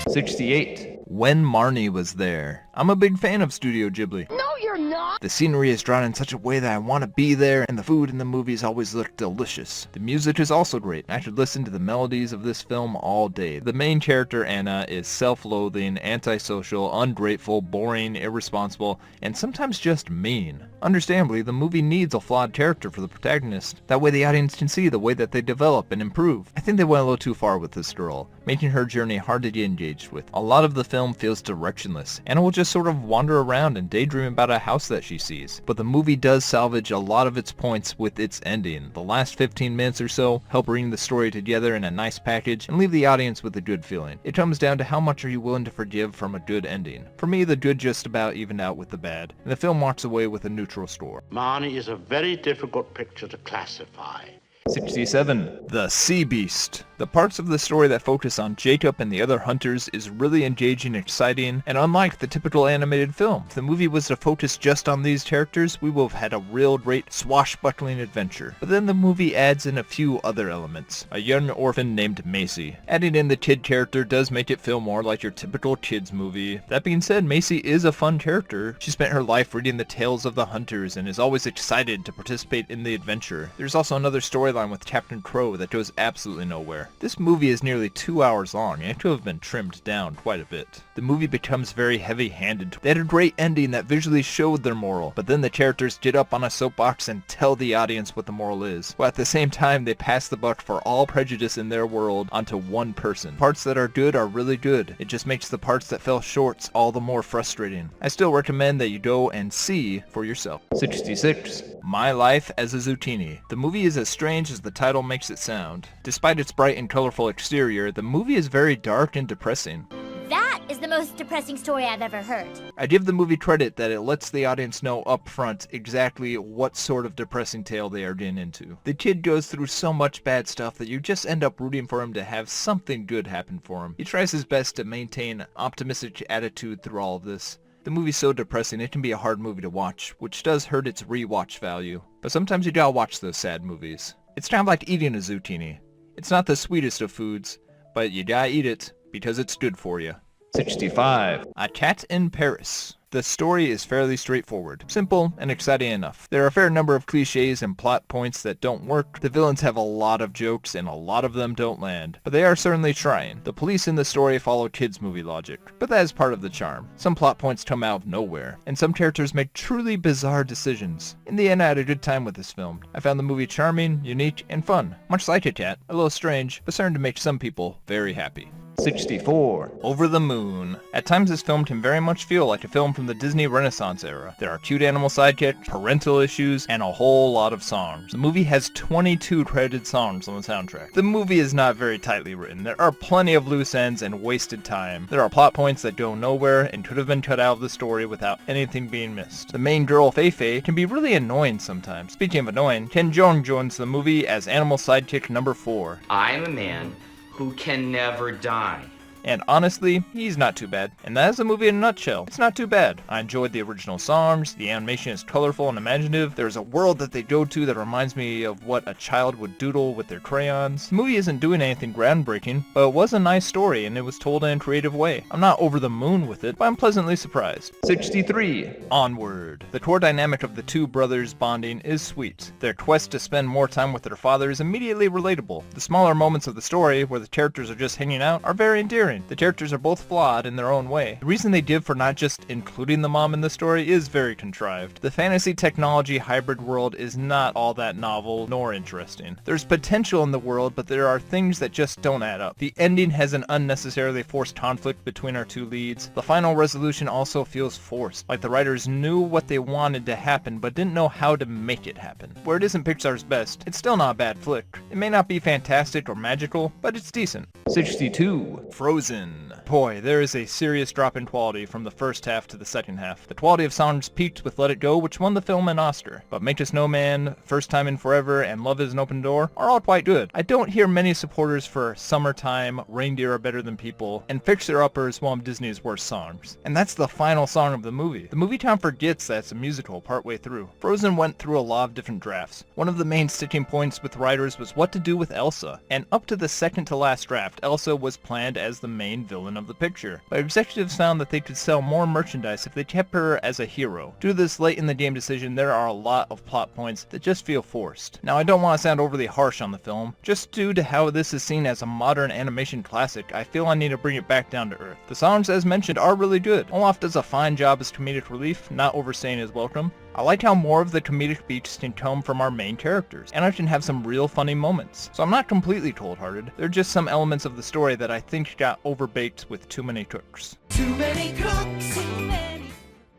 68. When Marnie Was There. I'm a big fan of Studio Ghibli. No, you're not. The scenery is drawn in such a way that I want to be there, and the food in the movies always look delicious. The music is also great. I should listen to the melodies of this film all day. The main character, Anna, is self-loathing, antisocial, ungrateful, boring, irresponsible, and sometimes just mean. Understandably, the movie needs a flawed character for the protagonist. That way the audience can see the way that they develop and improve. I think they went a little too far with this girl, making her journey hard to get engaged with. A lot of the film feels directionless. Anna will just sort of wander around and daydream about a house that she sees. But the movie does salvage a lot of its points with its ending. The last 15 minutes or so help bring the story together in a nice package and leave the audience with a good feeling. It comes down to how much are you willing to forgive from a good ending. For me, the good just about evened out with the bad, and the film walks away with a neutral score. Marnie is a very difficult picture to classify. 67. The Sea Beast. The parts of the story that focus on Jacob and the other hunters is really engaging, exciting, and unlike the typical animated film. If the movie was to focus just on these characters, we would have had a real great swashbuckling adventure. But then the movie adds in a few other elements. A young orphan named Macy. Adding in the kid character does make it feel more like your typical kids movie. That being said, Macy is a fun character. She spent her life reading the tales of the hunters and is always excited to participate in the adventure. There's also another storyline with Captain Crow that goes absolutely nowhere. This movie is nearly 2 hours long and it could have been trimmed down quite a bit. The movie becomes very heavy-handed. They had a great ending that visually showed their moral, but then the characters get up on a soapbox and tell the audience what the moral is. While at the same time they pass the buck for all prejudice in their world onto one person. Parts that are good are really good. It just makes the parts that fell short all the more frustrating. I still recommend that you go and see for yourself. 66. My Life as a Zucchini. The movie is as strange as the title makes it sound. Despite its bright and colorful exterior, the movie is very dark and depressing. That is the most depressing story I've ever heard. I give the movie credit that it lets the audience know up front exactly what sort of depressing tale they are getting into. The kid goes through so much bad stuff that you just end up rooting for him to have something good happen for him. He tries his best to maintain an optimistic attitude through all of this. The movie's so depressing it can be a hard movie to watch, which does hurt its rewatch value. But sometimes you gotta watch those sad movies. It's kind of like eating a zucchini. It's not the sweetest of foods, but you gotta eat it because it's good for you. 65. A Cat in Paris. The story is fairly straightforward, simple, and exciting enough. There are a fair number of cliches and plot points that don't work. The villains have a lot of jokes, and a lot of them don't land, but they are certainly trying. The police in the story follow kids' movie logic, but that is part of the charm. Some plot points come out of nowhere, and some characters make truly bizarre decisions. In the end, I had a good time with this film. I found the movie charming, unique, and fun. Much like a cat, a little strange, but certain to make some people very happy. 64. Over the Moon. At times this film can very much feel like a film from the Disney Renaissance era. There are cute animal sidekicks, parental issues, and a whole lot of songs. The movie has 22 credited songs on the soundtrack. The movie is not very tightly written. There are plenty of loose ends and wasted time. There are plot points that go nowhere and could have been cut out of the story without anything being missed. The main girl, Fei-Fei, can be really annoying sometimes. Speaking of annoying, Ken Jeong joins the movie as animal sidekick number 4. I'm a man who can never die. And honestly, he's not too bad. And that is the movie in a nutshell. It's not too bad. I enjoyed the original songs, the animation is colorful and imaginative, there's a world that they go to that reminds me of what a child would doodle with their crayons. The movie isn't doing anything groundbreaking, but it was a nice story and it was told in a creative way. I'm not over the moon with it, but I'm pleasantly surprised. 63. Onward. The core dynamic of the two brothers bonding is sweet. Their quest to spend more time with their father is immediately relatable. The smaller moments of the story, where the characters are just hanging out, are very endearing. The characters are both flawed in their own way. The reason they give for not just including the mom in the story is very contrived. The fantasy technology hybrid world is not all that novel nor interesting. There's potential in the world, but there are things that just don't add up. The ending has an unnecessarily forced conflict between our two leads. The final resolution also feels forced, like the writers knew what they wanted to happen but didn't know how to make it happen. Where it isn't Pixar's best, it's still not a bad flick. It may not be fantastic or magical, but it's decent. 62. Frozen. Boy, there is a serious drop in quality from the first half to the second half. The quality of songs peaked with Let It Go, which won the film an Oscar, but Make a Snowman, First Time in Forever, and Love is an Open Door are all quite good. I don't hear many supporters for Summertime, Reindeer Are Better Than People, and Fixer Upper is one of Disney's worst songs. And that's the final song of the movie. The movie town forgets that it's a musical partway through. Frozen went through a lot of different drafts. One of the main sticking points with writers was what to do with Elsa, and up to the second to last draft, Elsa was planned as the main villain of the picture. But executives found that they could sell more merchandise if they kept her as a hero. Due to this late in the game decision, there are a lot of plot points that just feel forced. Now, I don't want to sound overly harsh on the film. Just due to how this is seen as a modern animation classic, I feel I need to bring it back down to earth. The songs, as mentioned, are really good. Olaf does a fine job as comedic relief, not overstaying his welcome. I like how more of the comedic beats can come from our main characters, and I can have some real funny moments. So I'm not completely cold-hearted. There are just some elements of the story that I think got overbaked with too many cooks. Too many cooks.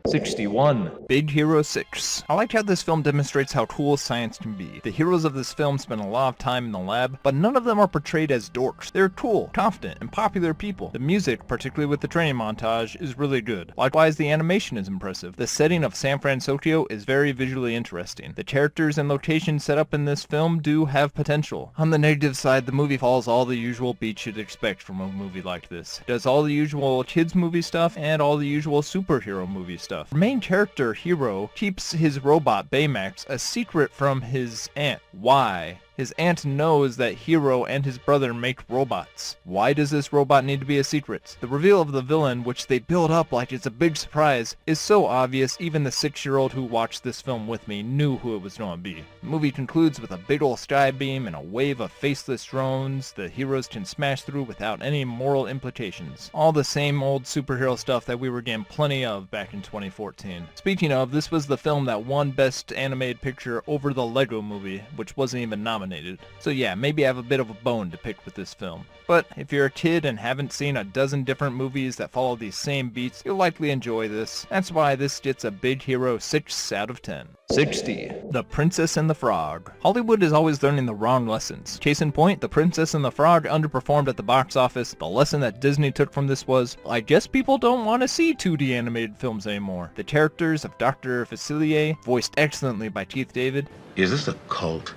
61. Big Hero 6. I like how this film demonstrates how cool science can be. The heroes of this film spend a lot of time in the lab, but none of them are portrayed as dorks. They're cool, confident, and popular people. The music, particularly with the training montage, is really good. Likewise, the animation is impressive. The setting of San Francisco is very visually interesting. The characters and locations set up in this film do have potential. On the negative side, the movie follows all the usual beats you'd expect from a movie like this. It does all the usual kids movie stuff and all the usual superhero movie stuff. The main character, Hero, keeps his robot, Baymax, a secret from his aunt. Why? His aunt knows that Hero and his brother make robots. Why does this robot need to be a secret? The reveal of the villain, which they build up like it's a big surprise, is so obvious even the 6-year-old who watched this film with me knew who it was going to be. The movie concludes with a big ol' sky beam and a wave of faceless drones the heroes can smash through without any moral implications. All the same old superhero stuff that we were getting plenty of back in 2014. Speaking of, this was the film that won Best Animated Picture over the Lego Movie, which wasn't even nominated. So yeah, maybe I have a bit of a bone to pick with this film. But if you're a kid and haven't seen a dozen different movies that follow these same beats, you'll likely enjoy this. That's why this gets a Big Hero 6 out of 10. 60. The Princess and the Frog. Hollywood is always learning the wrong lessons. Case in point, The Princess and the Frog underperformed at the box office. The lesson that Disney took from this was, I guess people don't want to see 2D animated films anymore. The characters of Dr. Facilier, voiced excellently by Keith David, Is this a cult?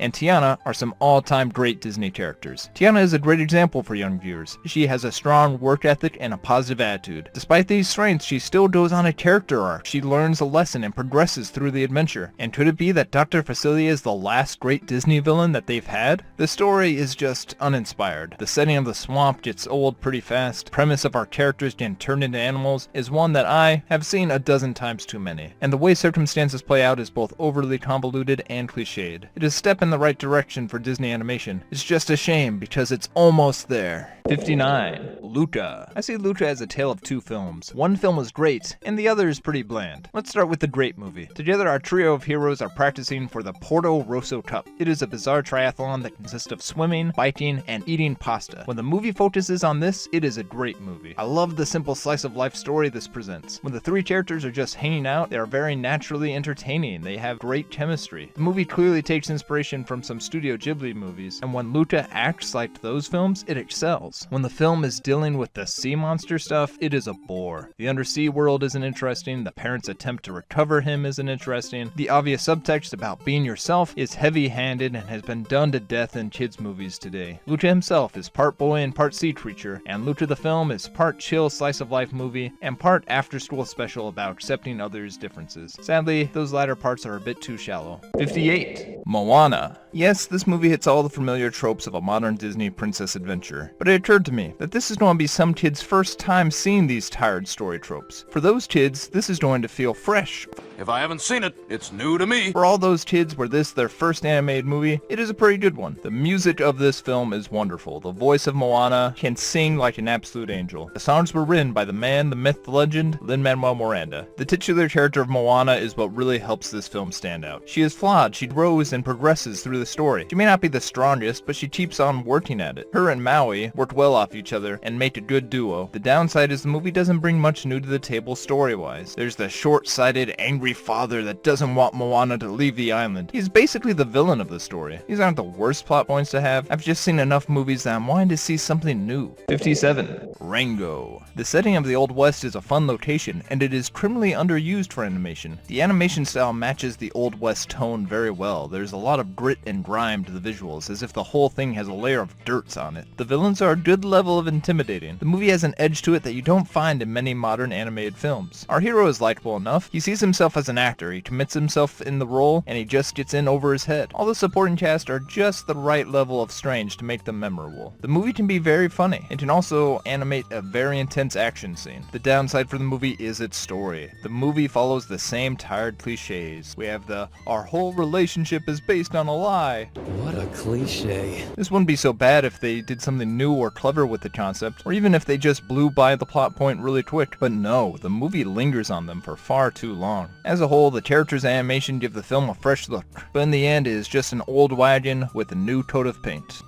and Tiana are some all-time great Disney characters. Tiana is a great example for young viewers. She has a strong work ethic and a positive attitude. Despite these strengths, she still goes on a character arc. She learns a lesson and progresses through the adventure. And could it be that Dr. Facilier is the last great Disney villain that they've had? The story is just uninspired. The setting of the swamp gets old pretty fast. The premise of our characters getting turned into animals is one that I have seen a dozen times too many. And the way circumstances play out is both overly convoluted and cliched. It is a step in the right direction for Disney animation. It's just a shame because it's almost there. 59. Luca. I see Luca as a tale of two films. One film is great, and the other is pretty bland. Let's start with the great movie. Together our trio of heroes are practicing for the Porto Rosso Cup. It is a bizarre triathlon that consists of swimming, biking, and eating pasta. When the movie focuses on this, it is a great movie. I love the simple slice of life story this presents. When the three characters are just hanging out, they are very naturally entertaining. They have great chemistry. The movie clearly takes inspiration from some Studio Ghibli movies, and when Luca acts like those films, it excels. levels. When the film is dealing with the sea monster stuff, it is a bore. The undersea world isn't interesting, the parents' attempt to recover him isn't interesting, the obvious subtext about being yourself is heavy-handed and has been done to death in kids' movies today. Lucha himself is part boy and part sea creature, and Lucha the film is part chill slice-of-life movie and part after-school special about accepting others' differences. Sadly, those latter parts are a bit too shallow. 58. Moana. Yes, this movie hits all the familiar tropes of a modern Disney princess adventure, but it occurred to me that this is going to be some kids' first time seeing these tired story tropes. For those kids, this is going to feel fresh. If I haven't seen it, it's new to me. For all those kids where this their first animated movie, it is a pretty good one. The music of this film is wonderful. The voice of Moana can sing like an absolute angel. The songs were written by the man, the myth, the legend, Lin-Manuel Miranda. The titular character of Moana is what really helps this film stand out. She is flawed, she grows and progresses through the story. She may not be the strongest, but she keeps on working at it. Her and Maui worked well off each other and make a good duo. The downside is the movie doesn't bring much new to the table story-wise. There's the short-sighted, angry father that doesn't want Moana to leave the island. He's basically the villain of the story. These aren't the worst plot points to have. I've just seen enough movies that I'm wanting to see something new. 57. Rango. The setting of the Old West is a fun location, and it is criminally underused for animation. The animation style matches the Old West tone very well. There's a lot of grit and grime to the visuals, as if the whole thing has a layer of dirt on it. The villains are a good level of intimidating. The movie has an edge to it that you don't find in many modern animated films. Our hero is likable enough. He sees himself as an actor, he commits himself in the role, and he just gets in over his head. All the supporting cast are just the right level of strange to make them memorable. The movie can be very funny. It can also animate a very intense action scene. The downside for the movie is its story. The movie follows the same tired cliches. We have the, our whole relationship is based on a lie. What a cliche. This wouldn't be so bad if they did something new or clever with the concept, or even if they just blew by the plot point really quick, but no, the movie lingers on them for far too long. As a whole, the characters' animation give the film a fresh look, but in the end it is just an old wagon with a new coat of paint.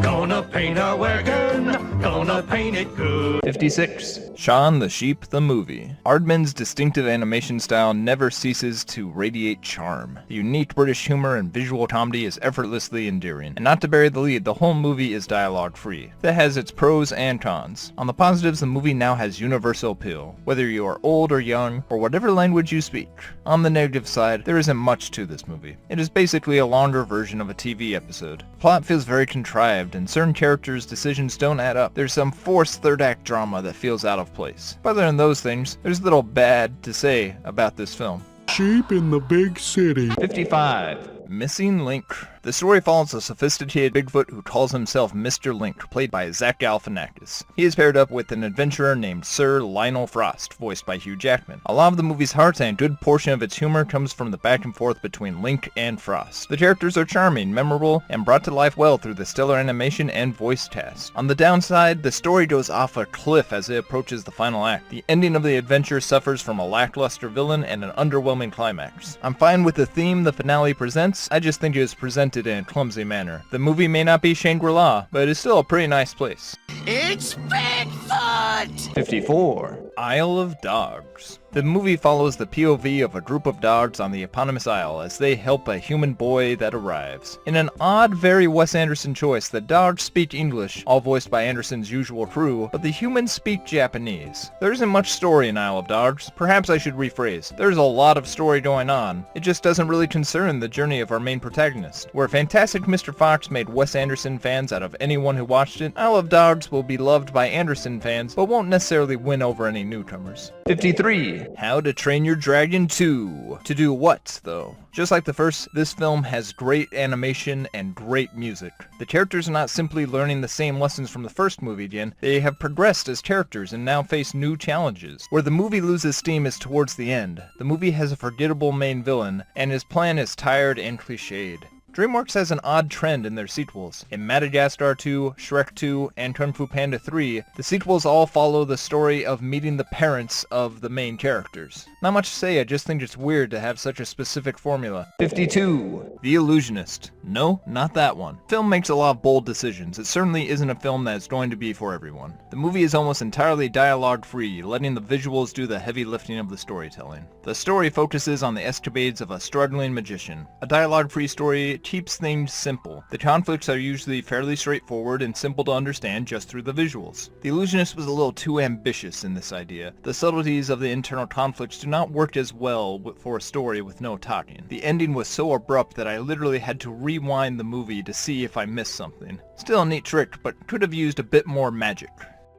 Gonna paint a wagon, gonna paint it good. 56. Shaun the Sheep the Movie. Aardman's distinctive animation style never ceases to radiate charm. The unique British humor and visual comedy is effortlessly endearing. And not to bury the lead, the whole movie is dialogue-free. That has its pros and cons. On the positives, the movie now has universal appeal, whether you are old or young, or whatever language you speak. On the negative side, there isn't much to this movie. It is basically a longer version of a TV episode. The plot feels very contrived, and certain characters' decisions don't add up. There's some forced third act drama that feels out of place. But other than those things, there's little bad to say about this film. Sheep in the big city. 55. Missing Link. The story follows a sophisticated Bigfoot who calls himself Mr. Link, played by Zach Galifianakis. He is paired up with an adventurer named Sir Lionel Frost, voiced by Hugh Jackman. A lot of the movie's heart and a good portion of its humor comes from the back and forth between Link and Frost. The characters are charming, memorable, and brought to life well through the stellar animation and voice cast. On the downside, the story goes off a cliff as it approaches the final act. The ending of the adventure suffers from a lackluster villain and an underwhelming climax. I'm fine with the theme the finale presents, I just think it is presented in a clumsy manner. The movie may not be Shangri-La, but it is still a pretty nice place. It's Bigfoot! 54. Isle of Dogs. The movie follows the POV of a group of dogs on the eponymous isle as they help a human boy that arrives. In an odd, very Wes Anderson choice, the dogs speak English, all voiced by Anderson's usual crew, but the humans speak Japanese. There isn't much story in Isle of Dogs. Perhaps I should rephrase. There's a lot of story going on. It just doesn't really concern the journey of our main protagonist. Where Fantastic Mr. Fox made Wes Anderson fans out of anyone who watched it, Isle of Dogs will be loved by Anderson fans, but won't necessarily win over any newcomers. 53. How to Train Your Dragon 2. To do what, though? Just like the first, this film has great animation and great music. The characters are not simply learning the same lessons from the first movie again, they have progressed as characters and now face new challenges. Where the movie loses steam is towards the end. The movie has a forgettable main villain, and his plan is tired and cliched. DreamWorks has an odd trend in their sequels. In Madagascar 2, Shrek 2, and Kung Fu Panda 3, the sequels all follow the story of meeting the parents of the main characters. Not much to say, I just think it's weird to have such a specific formula. 52. The Illusionist. No, not that one. The film makes a lot of bold decisions. It certainly isn't a film that is going to be for everyone. The movie is almost entirely dialogue-free, letting the visuals do the heavy lifting of the storytelling. The story focuses on the escapades of a struggling magician. A dialogue-free story keeps things simple. The conflicts are usually fairly straightforward and simple to understand just through the visuals. The Illusionist was a little too ambitious in this idea. The subtleties of the internal conflicts do not work as well for a story with no talking. The ending was so abrupt that I literally had to rewind the movie to see if I missed something. Still a neat trick, but could have used a bit more magic.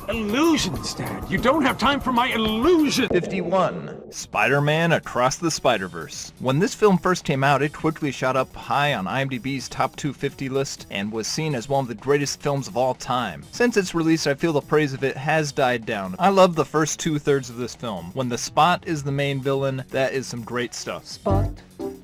Illusions, Dad. You don't have time for my illusion. 51. Spider-Man Across the Spider-Verse. When this film first came out, it quickly shot up high on IMDb's top 250 list and was seen as one of the greatest films of all time. Since its release, I feel the praise of it has died down. I love the first 2/3 of this film. When the Spot is the main villain, that is some great stuff. Spot,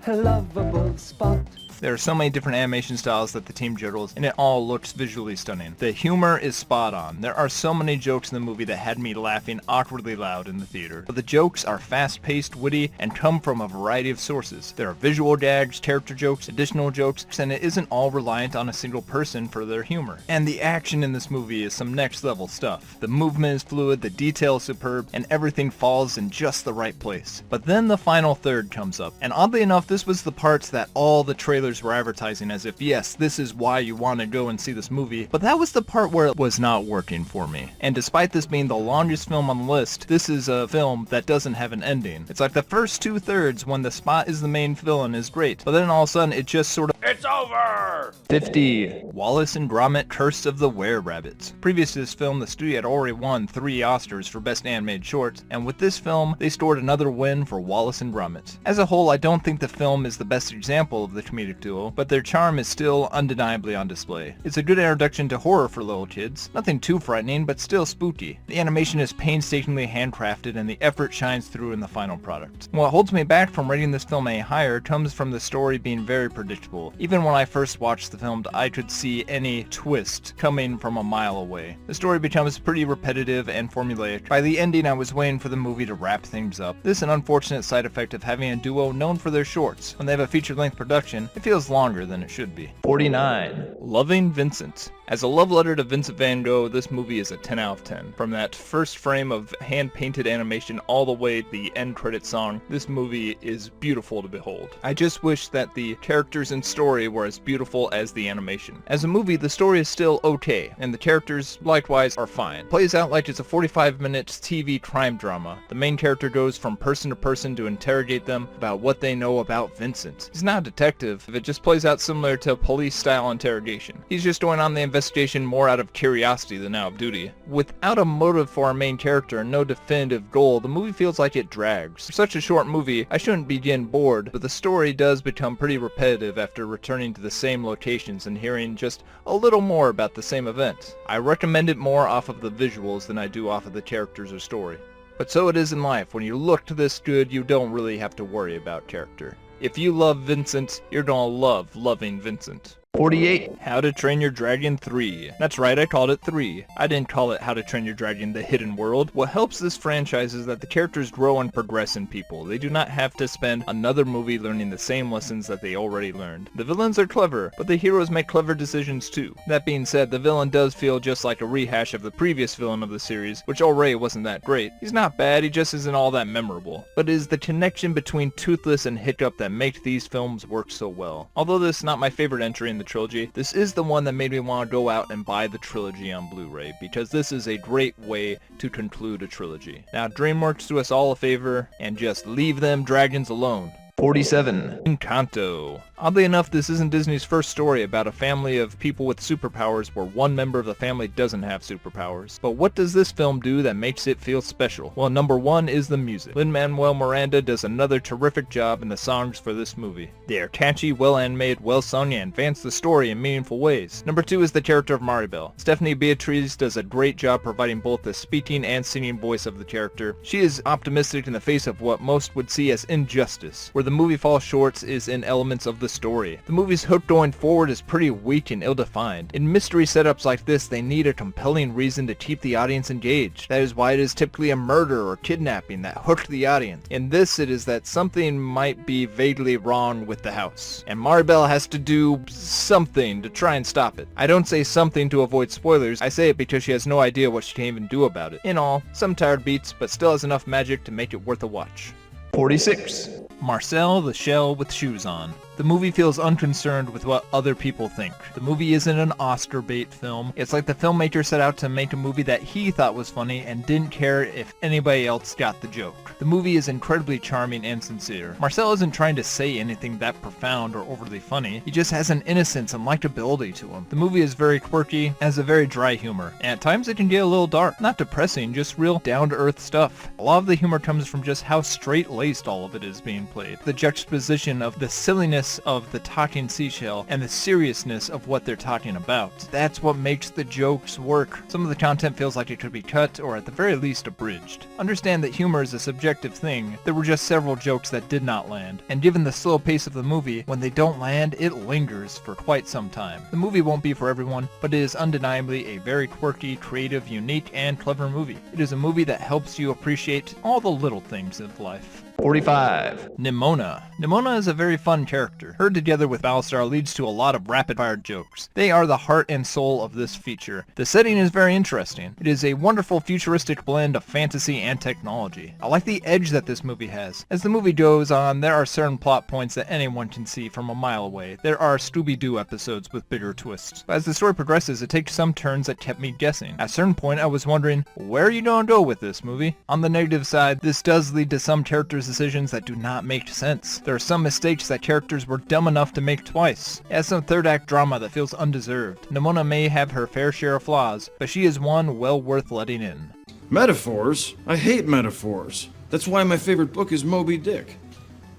a lovable Spot. There are so many different animation styles that the team juggles, and it all looks visually stunning. The humor is spot on. There are so many jokes in the movie that had me laughing awkwardly loud in the theater. But the jokes are fast-paced, witty, and come from a variety of sources. There are visual gags, character jokes, additional jokes, and it isn't all reliant on a single person for their humor. And the action in this movie is some next-level stuff. The movement is fluid, the detail is superb, and everything falls in just the right place. But then the final third comes up, and oddly enough, this was the parts that all the trailers were advertising as if, yes, this is why you want to go and see this movie, but that was the part where it was not working for me. And despite this being the longest film on the list, this is a film that doesn't have an ending. It's like the first 2/3 when the Spot is the main villain is great, but then all of a sudden it just sort of It's over! 50. Wallace and Gromit Curse of the Were-Rabbits. Previous to this film, the studio had already won 3 Oscars for Best Animated Short, and with this film, they scored another win for Wallace and Gromit. As a whole, I don't think the film is the best example of the comedic duo, but their charm is still undeniably on display. It's a good introduction to horror for little kids. Nothing too frightening, but still spooky. The animation is painstakingly handcrafted, and the effort shines through in the final product. What holds me back from rating this film any higher comes from the story being very predictable. Even when I first watched the film, I could see any twist coming from a mile away. The story becomes pretty repetitive and formulaic. By the ending, I was waiting for the movie to wrap things up. This is an unfortunate side effect of having a duo known for their shorts. When they have a feature-length production, it feels longer than it should be. 49. Loving Vincent. As a love letter to Vincent van Gogh, this movie is a 10 out of 10. From that first frame of hand-painted animation all the way to the end credit song, this movie is beautiful to behold. I just wish that the characters and story were as beautiful as the animation. As a movie, the story is still okay, and the characters, likewise, are fine. It plays out like it's a 45-minute TV crime drama. The main character goes from person to person to interrogate them about what they know about Vincent. He's not a detective, it just plays out similar to a police-style interrogation. He's just going on the investigation more out of curiosity than out of duty. Without a motive for our main character and no definitive goal, the movie feels like it drags. For such a short movie, I shouldn't be getting bored, but the story does become pretty repetitive after returning to the same locations and hearing just a little more about the same event. I recommend it more off of the visuals than I do off of the characters or story. But so it is in life. When you look this good, you don't really have to worry about character. If you love Vincent, you're gonna love Loving Vincent. 48. How to Train Your Dragon 3. That's right, I called it 3. I didn't call it How to Train Your Dragon The Hidden World. What helps this franchise is that the characters grow and progress in people. They do not have to spend another movie learning the same lessons that they already learned. The villains are clever, but the heroes make clever decisions too. That being said, the villain does feel just like a rehash of the previous villain of the series, which already wasn't that great. He's not bad, he just isn't all that memorable. But it is the connection between Toothless and Hiccup that makes these films work so well. Although this is not my favorite entry in the trilogy, this is the one that made me want to go out and buy the trilogy on Blu-ray, because this is a great way to conclude a trilogy. Now DreamWorks, do us all a favor and just leave them dragons alone. 47. Encanto. Oddly enough, this isn't Disney's first story about a family of people with superpowers where one member of the family doesn't have superpowers. But what does this film do that makes it feel special? Well, number one is the music. Lin-Manuel Miranda does another terrific job in the songs for this movie. They are catchy, well-animated, well-sung, and advance the story in meaningful ways. Number two is the character of Maribel. Stephanie Beatriz does a great job providing both the speaking and singing voice of the character. She is optimistic in the face of what most would see as injustice. Where the movie falls short is in elements of the story. The movie's hook going forward is pretty weak and ill-defined. In mystery setups like this, they need a compelling reason to keep the audience engaged. That is why it is typically a murder or kidnapping that hooked the audience. In this, it is that something might be vaguely wrong with the house, and Maribel has to do something to try and stop it. I don't say something to avoid spoilers, I say it because she has no idea what she can even do about it. In all, some tired beats, but still has enough magic to make it worth a watch. 46. Marcel the Shell with Shoes On. The movie feels unconcerned with what other people think. The movie isn't an Oscar bait film. It's like the filmmaker set out to make a movie that he thought was funny and didn't care if anybody else got the joke. The movie is incredibly charming and sincere. Marcel isn't trying to say anything that profound or overly funny. He just has an innocence and likability to him. The movie is very quirky, has a very dry humor, and at times it can get a little dark. Not depressing, just real down-to-earth stuff. A lot of the humor comes from just how straight-laced all of it is being played. The juxtaposition of the silliness of the talking seashell and the seriousness of what they're talking about. That's what makes the jokes work. Some of the content feels like it could be cut or at the very least abridged. Understand that humor is a subjective thing. There were just several jokes that did not land, and given the slow pace of the movie, when they don't land, it lingers for quite some time. The movie won't be for everyone, but it is undeniably a very quirky, creative, unique, and clever movie. It is a movie that helps you appreciate all the little things of life. 45. Nimona. Nimona is a very fun character. Her together with Battlestar leads to a lot of rapid-fire jokes. They are the heart and soul of this feature. The setting is very interesting. It is a wonderful futuristic blend of fantasy and technology. I like the edge that this movie has. As the movie goes on, there are certain plot points that anyone can see from a mile away. There are Scooby-Doo episodes with bigger twists. But as the story progresses, it takes some turns that kept me guessing. At a certain point, I was wondering, where are you going to go with this movie? On the negative side, this does lead to some characters' decisions that do not make sense. There are some mistakes that characters were dumb enough to make twice. It has some third act drama that feels undeserved. Nimona may have her fair share of flaws, but she is one well worth letting in. Metaphors? I hate metaphors. That's why my favorite book is Moby Dick.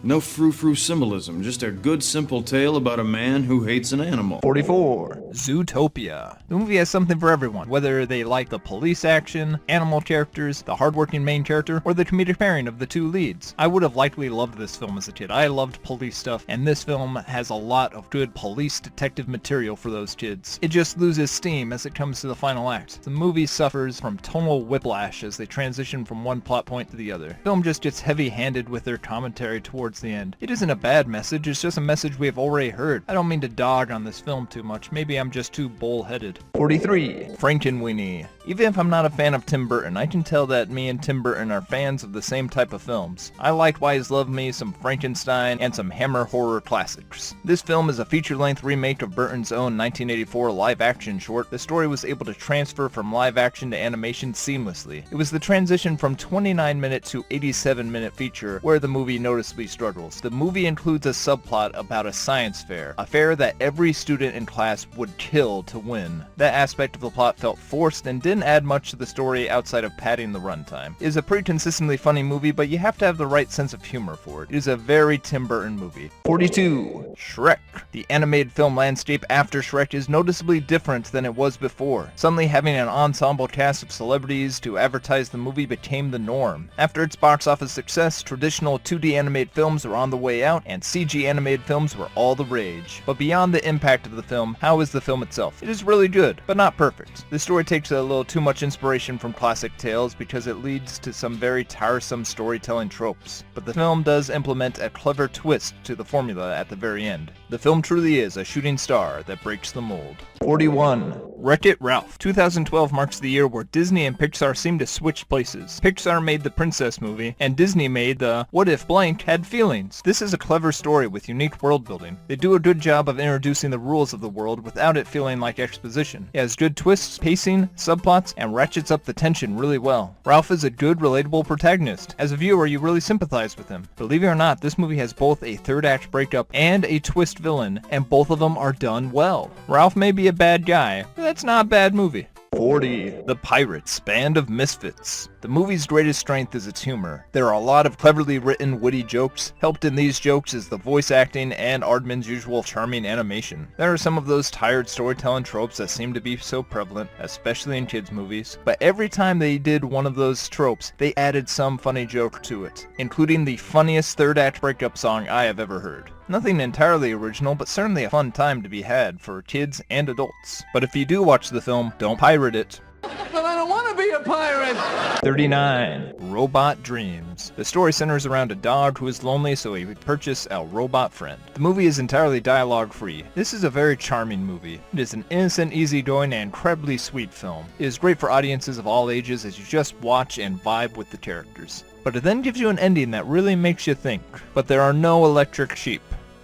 No frou-frou symbolism, just a good simple tale about a man who hates an animal. 44. Zootopia. The movie has something for everyone, whether they like the police action, animal characters, the hardworking main character, or the comedic pairing of the two leads. I would have likely loved this film as a kid. I loved police stuff, and this film has a lot of good police detective material for those kids. It just loses steam as it comes to the final act. The movie suffers from tonal whiplash as they transition from one plot point to the other. The film just gets heavy-handed with their commentary towards the end. It isn't a bad message, it's just a message we have already heard. I don't mean to dog on this film too much, maybe I'm just too bullheaded. 43. Frankenweenie. Even if I'm not a fan of Tim Burton, I can tell that me and Tim Burton are fans of the same type of films. I likewise love me some Frankenstein and some Hammer horror classics. This film is a feature-length remake of Burton's own 1984 live-action short. The story was able to transfer from live-action to animation seamlessly. It was the transition from 29-minute to 87-minute feature where the movie noticeably struggles. The movie includes a subplot about a science fair, a fair that every student in class would kill to win. That aspect of the plot felt forced and didn't add much to the story outside of padding the runtime. It is a pretty consistently funny movie, but you have to have the right sense of humor for it. It is a very Tim Burton movie. 42. Shrek. The animated film landscape after Shrek is noticeably different than it was before. Suddenly having an ensemble cast of celebrities to advertise the movie became the norm. After its box office success, traditional 2D animated films were on the way out, and CG animated films were all the rage. But beyond the impact of the film, how is the film itself? It is really good, but not perfect. The story takes a little too much inspiration from classic tales because it leads to some very tiresome storytelling tropes. But the film does implement a clever twist to the formula at the very end. The film truly is a shooting star that breaks the mold. 41. Wreck-It Ralph. 2012 marks the year where Disney and Pixar seem to switch places. Pixar made the Princess movie, and Disney made the What If Blank Had Feelings. This is a clever story with unique world building. They do a good job of introducing the rules of the world without it feeling like exposition. It has good twists, pacing, subplots, and ratchets up the tension really well. Ralph is a good, relatable protagonist. As a viewer, you really sympathize with him. Believe it or not, this movie has both a third act breakup and a twist villain, and both of them are done well. Ralph may be a bad guy, but that's not a bad movie. 40. The Pirates, Band of Misfits. The movie's greatest strength is its humor. There are a lot of cleverly written, witty jokes. Helped in these jokes is the voice acting and Aardman's usual charming animation. There are some of those tired storytelling tropes that seem to be so prevalent, especially in kids' movies, but every time they did one of those tropes, they added some funny joke to it, including the funniest third act breakup song I have ever heard. Nothing entirely original, but certainly a fun time to be had for kids and adults. But if you do watch the film, don't pirate it. But I don't want to be a pirate! 39. Robot Dreams. The story centers around a dog who is lonely, so he would purchase a robot friend. The movie is entirely dialogue-free. This is a very charming movie. It is an innocent, easygoing, and incredibly sweet film. It is great for audiences of all ages as you just watch and vibe with the characters. But it then gives you an ending that really makes you think. But there are no electric sheep.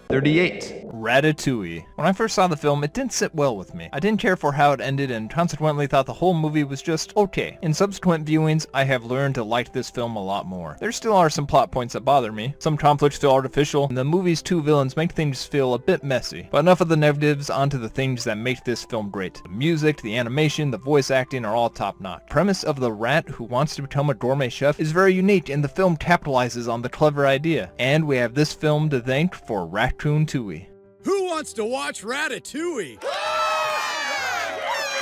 38. Ratatouille. When I first saw the film, it didn't sit well with me. I didn't care for how it ended and consequently thought the whole movie was just okay. In subsequent viewings, I have learned to like this film a lot more. There still are some plot points that bother me. Some conflicts feel artificial, and the movie's two villains make things feel a bit messy. But enough of the negatives, onto the things that make this film great. The music, the animation, the voice acting are all top-notch. The premise of the rat who wants to become a gourmet chef is very unique, and the film capitalizes on the clever idea. And we have this film to thank for Raccoon-Tooie. Who wants to watch Ratatouille?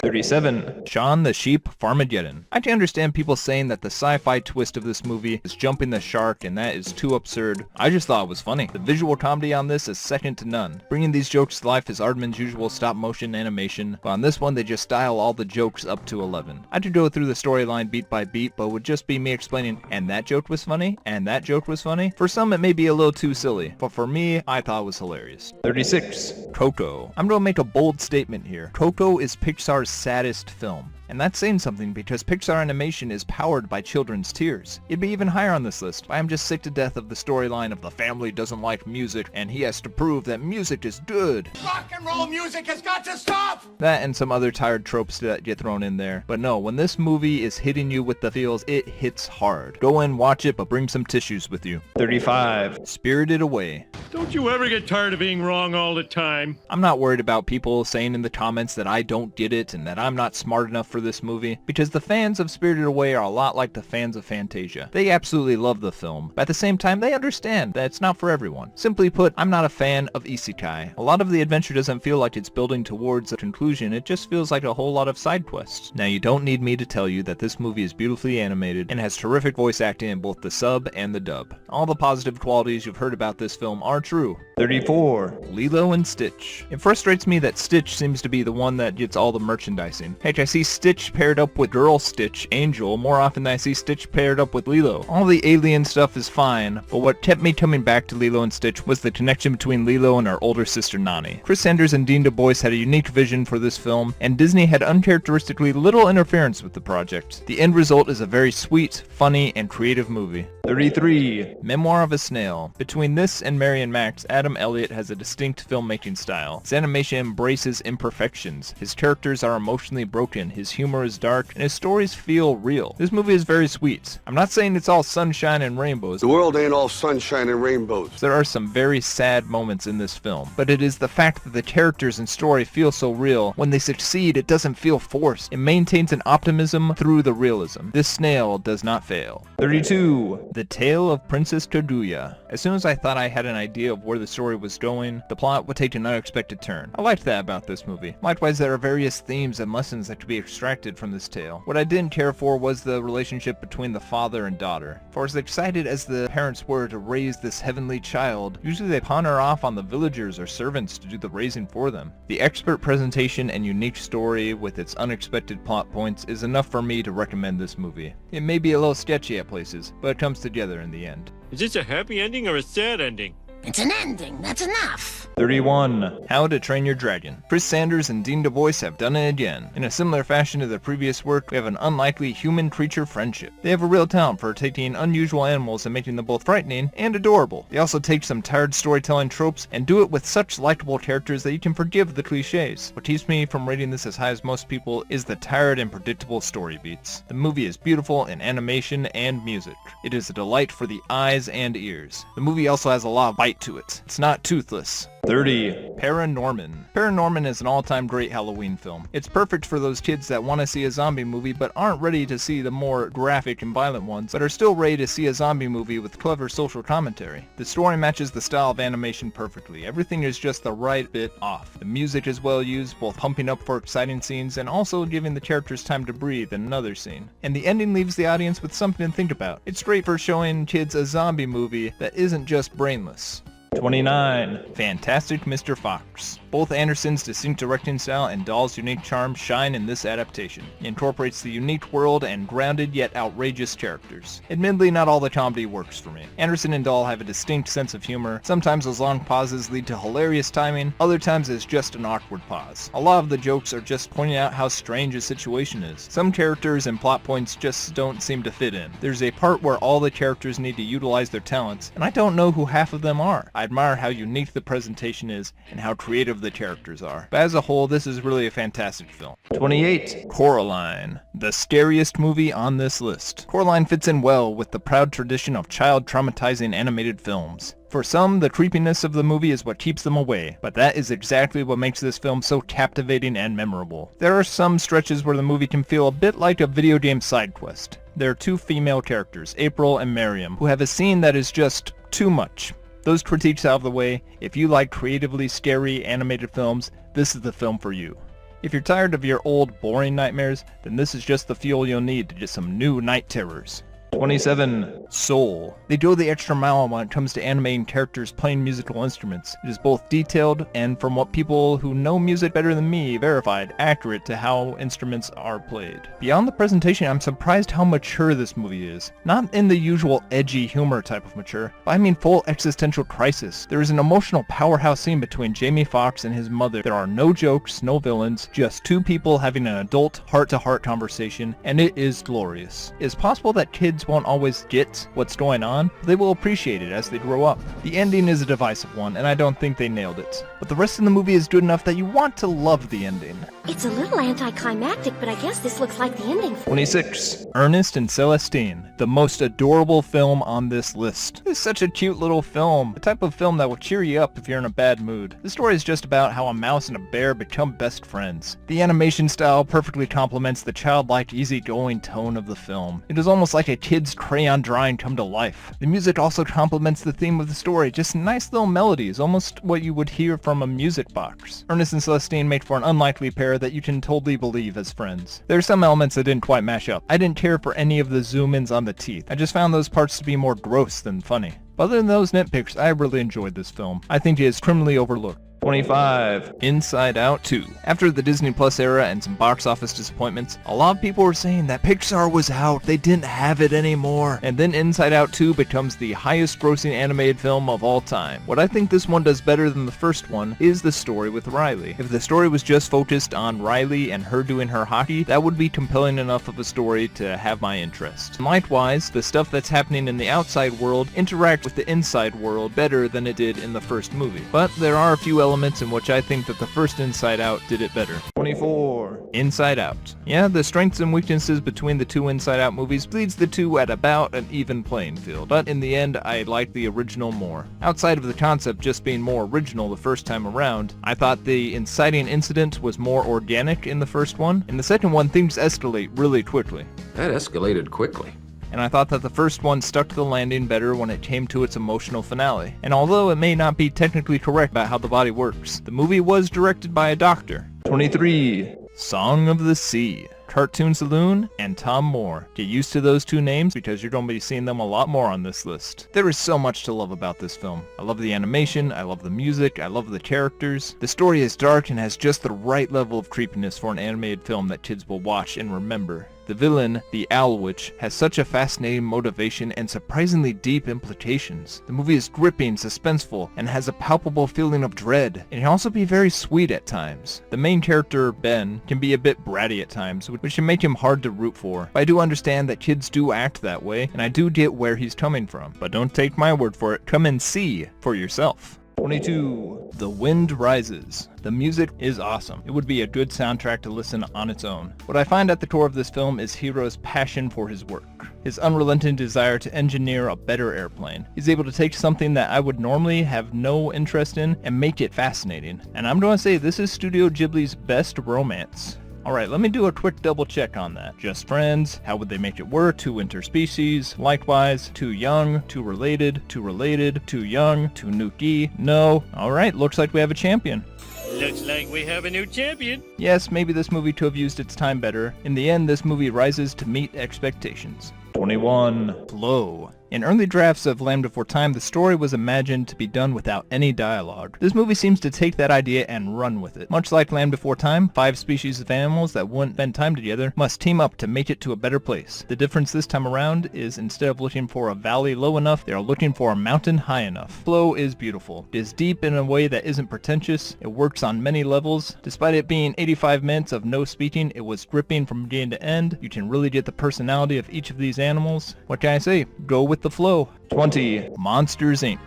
37. Shaun the Sheep Farmageddon. I can understand people saying that the sci-fi twist of this movie is jumping the shark and that is too absurd. I just thought it was funny. The visual comedy on this is second to none. Bringing these jokes to life is Aardman's usual stop-motion animation, but on this one they just dial all the jokes up to 11. I could go through the storyline beat by beat, but it would just be me explaining, and that joke was funny, and that joke was funny. For some it may be a little too silly, but for me, I thought it was hilarious. 36. Coco. I'm going to make a bold statement here. Coco is Pixar's saddest film. And that's saying something because Pixar animation is powered by children's tears. It'd be even higher on this list, but I'm just sick to death of the storyline of the family doesn't like music and he has to prove that music is good. Rock and roll music has got to stop! That and some other tired tropes that get thrown in there. But no, when this movie is hitting you with the feels, it hits hard. Go in, watch it, but bring some tissues with you. 35. Spirited Away. Don't you ever get tired of being wrong all the time? I'm not worried about people saying in the comments that I don't get it and that I'm not smart enough for this movie, because the fans of Spirited Away are a lot like the fans of Fantasia. They absolutely love the film, but at the same time they understand that it's not for everyone. Simply put, I'm not a fan of isekai. A lot of the adventure doesn't feel like it's building towards a conclusion, it just feels like a whole lot of side quests. Now you don't need me to tell you that this movie is beautifully animated and has terrific voice acting in both the sub and the dub. All the positive qualities you've heard about this film are true. 34. Lilo and Stitch. It frustrates me that Stitch seems to be the one that gets all the merchandising. Heck, I see Stitch paired up with Girl Stitch, Angel, more often than I see Stitch paired up with Lilo. All the alien stuff is fine, but what kept me coming back to Lilo and Stitch was the connection between Lilo and her older sister Nani. Chris Sanders and Dean Du Bois had a unique vision for this film, and Disney had uncharacteristically little interference with the project. The end result is a very sweet, funny, and creative movie. 33. Memoir of a Snail. Between this and Mary and Max, Adam Elliott has a distinct filmmaking style. His animation embraces imperfections. His characters are emotionally broken, his humor is dark, and his stories feel real. This movie is very sweet. I'm not saying it's all sunshine and rainbows. The world ain't all sunshine and rainbows. There are some very sad moments in this film, but it is the fact that the characters and story feel so real. When they succeed, it doesn't feel forced. It maintains an optimism through the realism. This snail does not fail. 32. The Tale of Princess Kaguya. As soon as I thought I had an idea of where the story was going, the plot would take an unexpected turn. I liked that about this movie. Likewise, there are various themes and lessons that could be extracted from this tale. What I didn't care for was the relationship between the father and daughter. For as excited as the parents were to raise this heavenly child, usually they pawn her off on the villagers or servants to do the raising for them. The expert presentation and unique story with its unexpected plot points is enough for me to recommend this movie. It may be a little sketchy at places, but it comes together in the end. Is this a happy ending or a sad ending? It's an ending, that's enough. 31. How to Train Your Dragon. Chris Sanders and Dean Du Bois have done it again. In a similar fashion to their previous work, we have an unlikely human-creature friendship. They have a real talent for taking unusual animals and making them both frightening and adorable. They also take some tired storytelling tropes and do it with such likable characters that you can forgive the cliches. What keeps me from rating this as high as most people is the tired and predictable story beats. The movie is beautiful in animation and music. It is a delight for the eyes and ears. The movie also has a lot of bite to it. It's not toothless. 30. Paranorman. Paranorman is an all-time great Halloween film. It's perfect for those kids that want to see a zombie movie but aren't ready to see the more graphic and violent ones, but are still ready to see a zombie movie with clever social commentary. The story matches the style of animation perfectly. Everything is just the right bit off. The music is well used, both pumping up for exciting scenes and also giving the characters time to breathe in another scene. And the ending leaves the audience with something to think about. It's great for showing kids a zombie movie that isn't just brainless. 29. Fantastic Mr. Fox. Both Anderson's distinct directing style and Dahl's unique charm shine in this adaptation. It incorporates the unique world and grounded yet outrageous characters. Admittedly, not all the comedy works for me. Anderson and Dahl have a distinct sense of humor. Sometimes those long pauses lead to hilarious timing, other times it's just an awkward pause. A lot of the jokes are just pointing out how strange a situation is. Some characters and plot points just don't seem to fit in. There's a part where all the characters need to utilize their talents, and I don't know who half of them are. I I admire how unique the presentation is and how creative the characters are. But as a whole, this is really a fantastic film. 28. Coraline, the scariest movie on this list. Coraline fits in well with the proud tradition of child traumatizing animated films. For some, the creepiness of the movie is what keeps them away, but that is exactly what makes this film so captivating and memorable. There are some stretches where the movie can feel a bit like a video game side quest. There are two female characters, April and Miriam, who have a scene that is just too much. Those critiques out of the way, if you like creatively scary animated films, this is the film for you. If you're tired of your old, boring nightmares, then this is just the fuel you'll need to get some new night terrors. 27. Soul. They go the extra mile when it comes to animating characters playing musical instruments. It is both detailed and, from what people who know music better than me verified, accurate to how instruments are played. Beyond the presentation, I'm surprised how mature this movie is. Not in the usual edgy humor type of mature, but I mean full existential crisis. There is an emotional powerhouse scene between Jamie Foxx and his mother. There are no jokes, no villains, just two people having an adult heart-to-heart conversation, and it is glorious. It is possible that kids won't always get what's going on, but they will appreciate it as they grow up. The ending is a divisive one, and I don't think they nailed it. But the rest of the movie is good enough that you want to love the ending. It's a little anticlimactic, but I guess this looks like the ending. 26. Ernest and Celestine, the most adorable film on this list. It's such a cute little film, the type of film that will cheer you up if you're in a bad mood. The story is just about how a mouse and a bear become best friends. The animation style perfectly complements the childlike, easygoing tone of the film. It is almost like a kid's crayon drawing come to life. The music also complements the theme of the story, just nice little melodies, almost what you would hear from a music box. Ernest and Celestine make for an unlikely pair that you can totally believe as friends. There are some elements that didn't quite match up. I didn't care for any of the zoom-ins on the teeth. I just found those parts to be more gross than funny. But other than those nitpicks, I really enjoyed this film. I think it is criminally overlooked. 25. Inside Out 2. After the Disney Plus era and some box office disappointments, a lot of people were saying that Pixar was out, they didn't have it anymore. And then Inside Out 2 becomes the highest grossing animated film of all time. What I think this one does better than the first one is the story with Riley. If the story was just focused on Riley and her doing her hockey, that would be compelling enough of a story to have my interest. And likewise, the stuff that's happening in the outside world interacts with the inside world better than it did in the first movie. But there are a few elements in which I think that the first Inside Out did it better. 24. Inside Out. Yeah, the strengths and weaknesses between the two Inside Out movies leads the two at about an even playing field, but in the end, I like the original more. Outside of the concept just being more original the first time around, I thought the inciting incident was more organic in the first one. In the second one, things escalate really quickly. That escalated quickly. And I thought that the first one stuck to the landing better when it came to its emotional finale. And although it may not be technically correct about how the body works, the movie was directed by a doctor. 23. Song of the Sea. Cartoon Saloon and Tom Moore. Get used to those two names because you're going to be seeing them a lot more on this list. There is so much to love about this film. I love the animation, I love the music, I love the characters. The story is dark and has just the right level of creepiness for an animated film that kids will watch and remember. The villain, the Owl Witch, has such a fascinating motivation and surprisingly deep implications. The movie is gripping, suspenseful, and has a palpable feeling of dread. It can also be very sweet at times. The main character, Ben, can be a bit bratty at times, which can make him hard to root for. But I do understand that kids do act that way, and I do get where he's coming from. But don't take my word for it, come and see for yourself. 22. The Wind Rises. The music is awesome. It would be a good soundtrack to listen on its own. What I find at the core of this film is Hiro's passion for his work. His unrelenting desire to engineer a better airplane. He's able to take something that I would normally have no interest in and make it fascinating. And I'm going to say this is Studio Ghibli's best romance. Alright, let me do a quick double check on that. Just friends, how would they make it work? Two interspecies, likewise, too young, too related, too young, too nuki, no. Alright, looks like we have a champion. Looks like we have a new champion. Yes, maybe this movie could have used its time better. In the end, this movie rises to meet expectations. 21. Flow. In early drafts of Land Before Time, the story was imagined to be done without any dialogue. This movie seems to take that idea and run with it. Much like Land Before Time, 5 species of animals that wouldn't spend time together must team up to make it to a better place. The difference this time around is instead of looking for a valley low enough, they are looking for a mountain high enough. Flow is beautiful. It is deep in a way that isn't pretentious. It works on many levels. Despite it being 85 minutes of no speaking, it was gripping from beginning to end. You can really get the personality of each of these animals. What can I say? Go with the flow. 20. Monsters, Inc.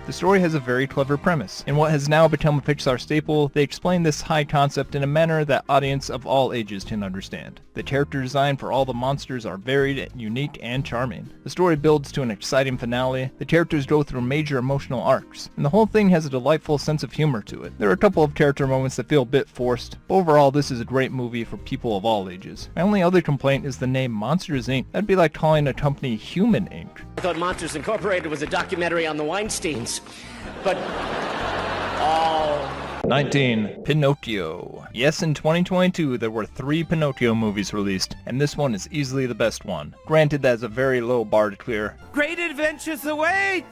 The story has a very clever premise. In what has now become a Pixar staple, they explain this high concept in a manner that audience of all ages can understand. The character design for all the monsters are varied, unique, and charming. The story builds to an exciting finale, the characters go through major emotional arcs, and the whole thing has a delightful sense of humor to it. There are a couple of character moments that feel a bit forced, but overall this is a great movie for people of all ages. My only other complaint is the name Monsters Inc. That'd be like calling a company Human Inc. I thought Monsters Incorporated was a documentary on the Weinsteins, but... 19. Pinocchio. Yes, in 2022 there were 3 Pinocchio movies released, and this one is easily the best one. Granted, that's a very low bar to clear. Great adventures await!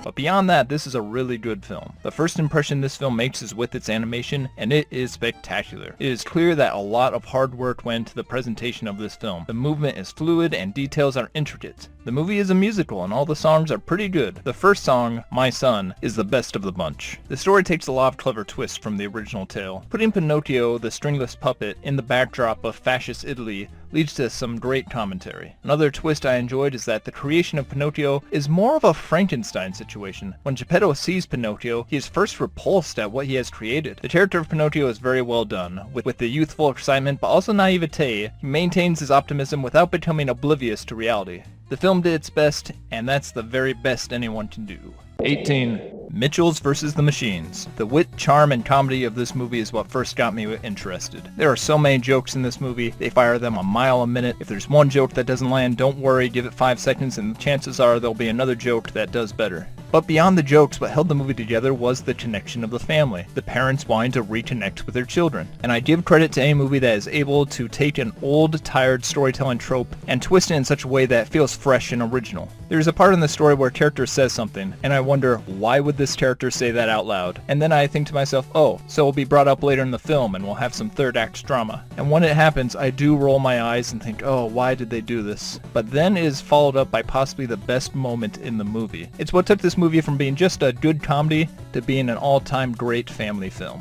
But beyond that, this is a really good film. The first impression this film makes is with its animation, and it is spectacular. It is clear that a lot of hard work went into the presentation of this film. The movement is fluid and details are intricate. The movie is a musical and all the songs are pretty good. The first song, My Son, is the best of the bunch. The story takes a lot of clever twists from the original tale. Putting Pinocchio, the stringless puppet, in the backdrop of fascist Italy leads to some great commentary. Another twist I enjoyed is that the creation of Pinocchio is more of a Frankenstein situation. When Geppetto sees Pinocchio, he is first repulsed at what he has created. The character of Pinocchio is very well done, with the youthful excitement but also naivete. He maintains his optimism without becoming oblivious to reality. The film did its best, and that's the very best anyone can do. 18. Mitchells vs. the Machines. The wit, charm, and comedy of this movie is what first got me interested. There are so many jokes in this movie, they fire them a mile a minute. If there's one joke that doesn't land, don't worry, give it 5 seconds and chances are there'll be another joke that does better. But beyond the jokes, what held the movie together was the connection of the family, the parents wanting to reconnect with their children. And I give credit to any movie that is able to take an old, tired storytelling trope and twist it in such a way that it feels fresh and original. There's a part in the story where a character says something, and I wonder, why would this character say that out loud? And then I think to myself, oh, so it'll be brought up later in the film and we'll have some third act drama. And when it happens, I do roll my eyes and think, oh, why did they do this? But then it is followed up by possibly the best moment in the movie. It's what took this movie from being just a good comedy to being an all-time great family film.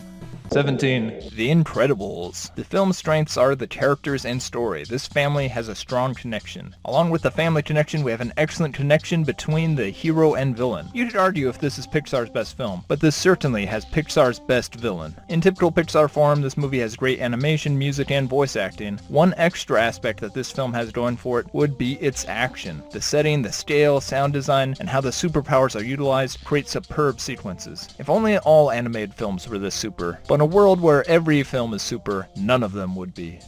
17. The Incredibles. The film's strengths are the characters and story. This family has a strong connection. Along with the family connection, we have an excellent connection between the hero and villain. You could argue if this is Pixar's best film, but this certainly has Pixar's best villain. In typical Pixar form, this movie has great animation, music, and voice acting. One extra aspect that this film has going for it would be its action. The setting, the scale, sound design, and how the superpowers are utilized create superb sequences. If only all animated films were this super. But in a world where every film is super, none of them would be.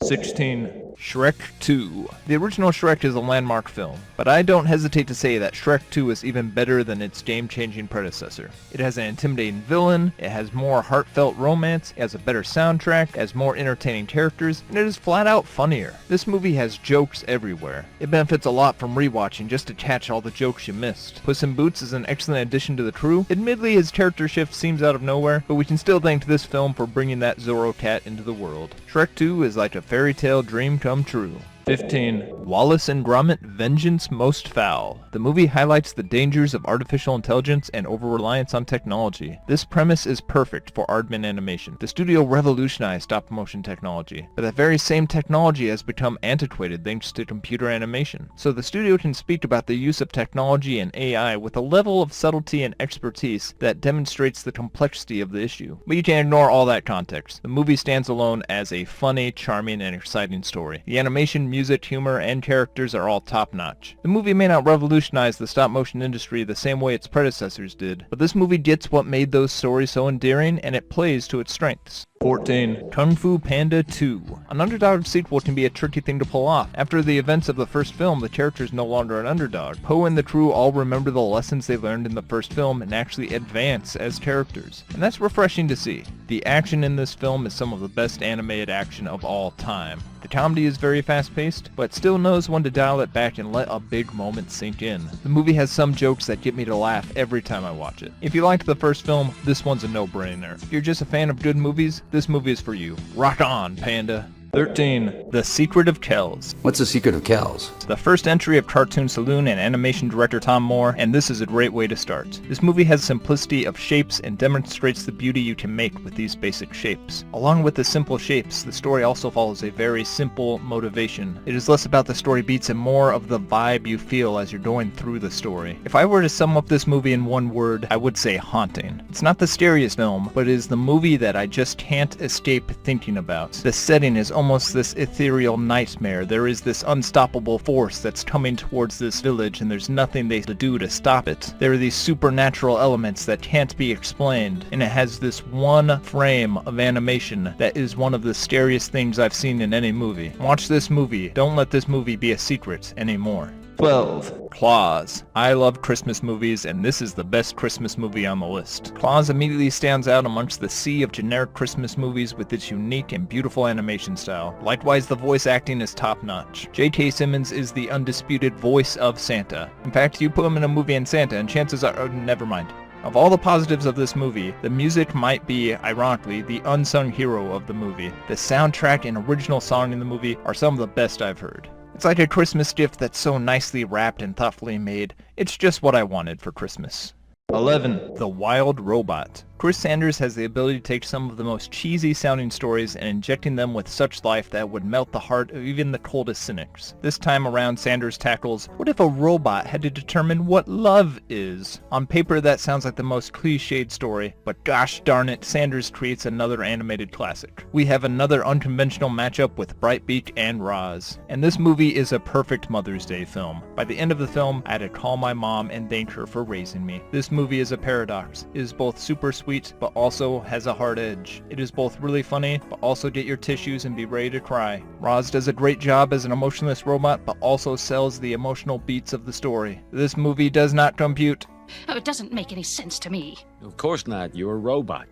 16. Shrek 2. The original Shrek is a landmark film, but I don't hesitate to say that Shrek 2 is even better than its game-changing predecessor. It has an intimidating villain, it has more heartfelt romance, it has a better soundtrack, it has more entertaining characters, and it is flat out funnier. This movie has jokes everywhere. It benefits a lot from rewatching just to catch all the jokes you missed. Puss in Boots is an excellent addition to the crew. Admittedly, his character shift seems out of nowhere, but we can still thank this film for bringing that Zorro cat into the world. Shrek 2 is like a fairy tale dream come true. 15. Wallace and Gromit: Vengeance Most Foul. The movie highlights the dangers of artificial intelligence and over-reliance on technology. This premise is perfect for Aardman Animation. The studio revolutionized stop-motion technology, but that very same technology has become antiquated thanks to computer animation. So the studio can speak about the use of technology and AI with a level of subtlety and expertise that demonstrates the complexity of the issue. But you can't ignore all that context. The movie stands alone as a funny, charming, and exciting story. The animation, music, humor, and characters are all top-notch. The movie may not revolutionize the stop-motion industry the same way its predecessors did, but this movie gets what made those stories so endearing, and it plays to its strengths. 14. Kung Fu Panda 2. An underdog sequel can be a tricky thing to pull off. After the events of the first film, the character is no longer an underdog. Po and the crew all remember the lessons they learned in the first film and actually advance as characters. And that's refreshing to see. The action in this film is some of the best animated action of all time. The comedy is very fast-paced, but still knows when to dial it back and let a big moment sink in. The movie has some jokes that get me to laugh every time I watch it. If you liked the first film, this one's a no-brainer. If you're just a fan of good movies, this movie is for you. Rock on, Panda! 13. The Secret of Kells. What's the secret of Kells? It's the first entry of Cartoon Saloon and animation director Tom Moore, and this is a great way to start. This movie has simplicity of shapes and demonstrates the beauty you can make with these basic shapes. Along with the simple shapes, the story also follows a very simple motivation. It is less about the story beats and more of the vibe you feel as you're going through the story. If I were to sum up this movie in one word, I would say haunting. It's not the scariest film, but it is the movie that I just can't escape thinking about. The setting is almost this ethereal nightmare. There is this unstoppable force that's coming towards this village and there's nothing they can do to stop it. There are these supernatural elements that can't be explained, and it has this one frame of animation that is one of the scariest things I've seen in any movie. Watch this movie. Don't let this movie be a secret anymore. 12. Klaus. I love Christmas movies, and this is the best Christmas movie on the list. Klaus immediately stands out amongst the sea of generic Christmas movies with its unique and beautiful animation style. Likewise, the voice acting is top-notch. J.K. Simmons is the undisputed voice of Santa. In fact, you put him in a movie in Santa, and chances are... never mind. Of all the positives of this movie, the music might be, ironically, the unsung hero of the movie. The soundtrack and original song in the movie are some of the best I've heard. It's like a Christmas gift that's so nicely wrapped and thoughtfully made. It's just what I wanted for Christmas. 11. The Wild Robot. Chris Sanders has the ability to take some of the most cheesy sounding stories and injecting them with such life that would melt the heart of even the coldest cynics. This time around, Sanders tackles, what if a robot had to determine what love is? On paper, that sounds like the most cliched story, but gosh darn it, Sanders creates another animated classic. We have another unconventional matchup with Brightbeak and Roz. And this movie is a perfect Mother's Day film. By the end of the film, I had to call my mom and thank her for raising me. This movie is a paradox. It is both super sweet, but also has a hard edge. It is both really funny, but also get your tissues and be ready to cry. Roz does a great job as an emotionless robot, but also sells the emotional beats of the story. This movie does not compute. Oh, it doesn't make any sense to me. Of course not. You're a robot.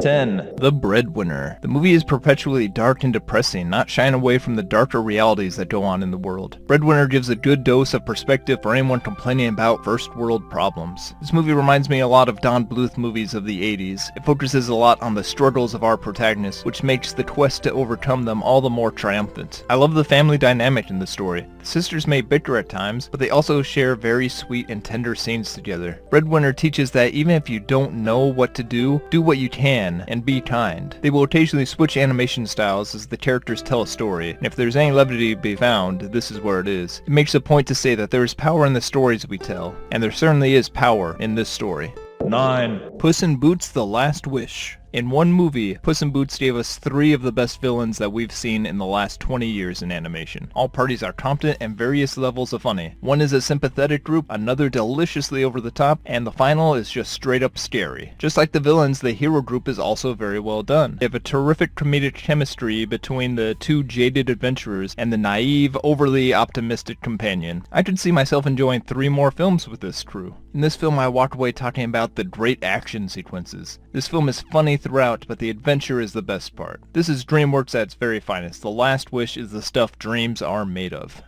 10. The Breadwinner. The movie is perpetually dark and depressing, not shying away from the darker realities that go on in the world. Breadwinner gives a good dose of perspective for anyone complaining about first world problems. This movie reminds me a lot of Don Bluth movies of the 80s. It focuses a lot on the struggles of our protagonists, which makes the quest to overcome them all the more triumphant. I love the family dynamic in the story. The sisters may bicker at times, but they also share very sweet and tender scenes together. Breadwinner teaches that even if you don't know what to do what you can and be kind. They will occasionally switch animation styles as the characters tell a story, and if there's any levity to be found, this is where it is. It makes a point to say that there is power in the stories we tell, and there certainly is power in this story. 9. Puss in Boots: The Last Wish. In one movie, Puss in Boots gave us 3 of the best villains that we've seen in the last 20 years in animation. All parties are competent and various levels of funny. One is a sympathetic group, another deliciously over the top, and the final is just straight up scary. Just like the villains, the hero group is also very well done. They have a terrific comedic chemistry between the 2 jaded adventurers and the naive, overly optimistic companion. I could see myself enjoying 3 more films with this crew. In this film, I walked away talking about the great action sequences. This film is funny throughout, but the adventure is the best part. This is DreamWorks at its very finest. The Last Wish is the stuff dreams are made of.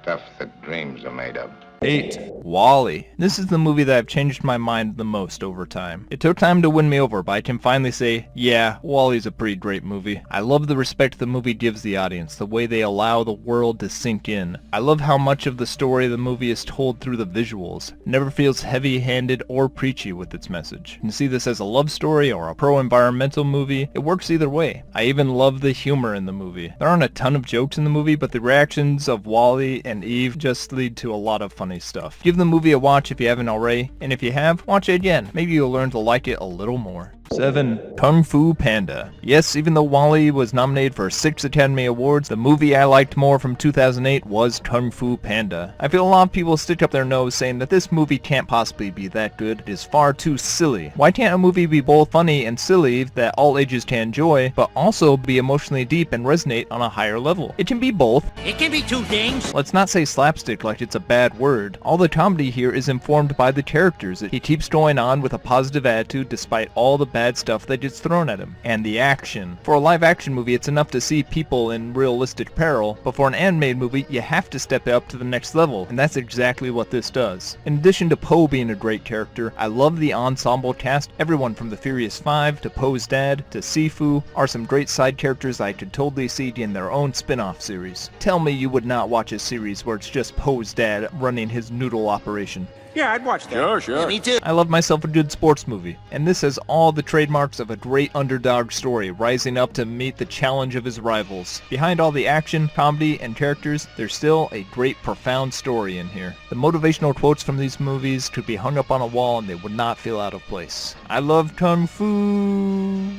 Stuff that dreams are made of. 8. WALL-E. This is the movie that I've changed my mind the most over time. It took time to win me over, but I can finally say, yeah, WALL-E's a pretty great movie. I love the respect the movie gives the audience, the way they allow the world to sink in. I love how much of the story of the movie is told through the visuals. It never feels heavy-handed or preachy with its message. You can see this as a love story or a pro-environmental movie. It works either way. I even love the humor in the movie. There aren't a ton of jokes in the movie, but the reactions of WALL-E and Eve just lead to a lot of funny stuff. Give the movie a watch if you haven't already, and if you have, watch it again. Maybe you'll learn to like it a little more. 7. Kung Fu Panda. Yes, even though WALL-E was nominated for 6 Academy Awards, the movie I liked more from 2008 was Kung Fu Panda. I feel a lot of people stick up their nose saying that this movie can't possibly be that good. It is far too silly. Why can't a movie be both funny and silly that all ages can enjoy, but also be emotionally deep and resonate on a higher level? It can be both. It can be 2 things. Let's not say slapstick like it's a bad word. All the comedy here is informed by the characters. He keeps going on with a positive attitude despite all the bad stuff that gets thrown at him. And the action. For a live action movie, it's enough to see people in realistic peril, but for an animated movie, you have to step it up to the next level, and that's exactly what this does. In addition to Poe being a great character, I love the ensemble cast. Everyone from the Furious 5 to Poe's dad to Sifu are some great side characters I could totally see in their own spin-off series. Tell me you would not watch a series where it's just Poe's dad running his noodle operation. Yeah, I'd watch that. Sure. Yeah, me too. I love myself a good sports movie, and this has all the trademarks of a great underdog story rising up to meet the challenge of his rivals. Behind all the action, comedy, and characters, there's still a great profound story in here. The motivational quotes from these movies could be hung up on a wall and they would not feel out of place. I love Kung Fu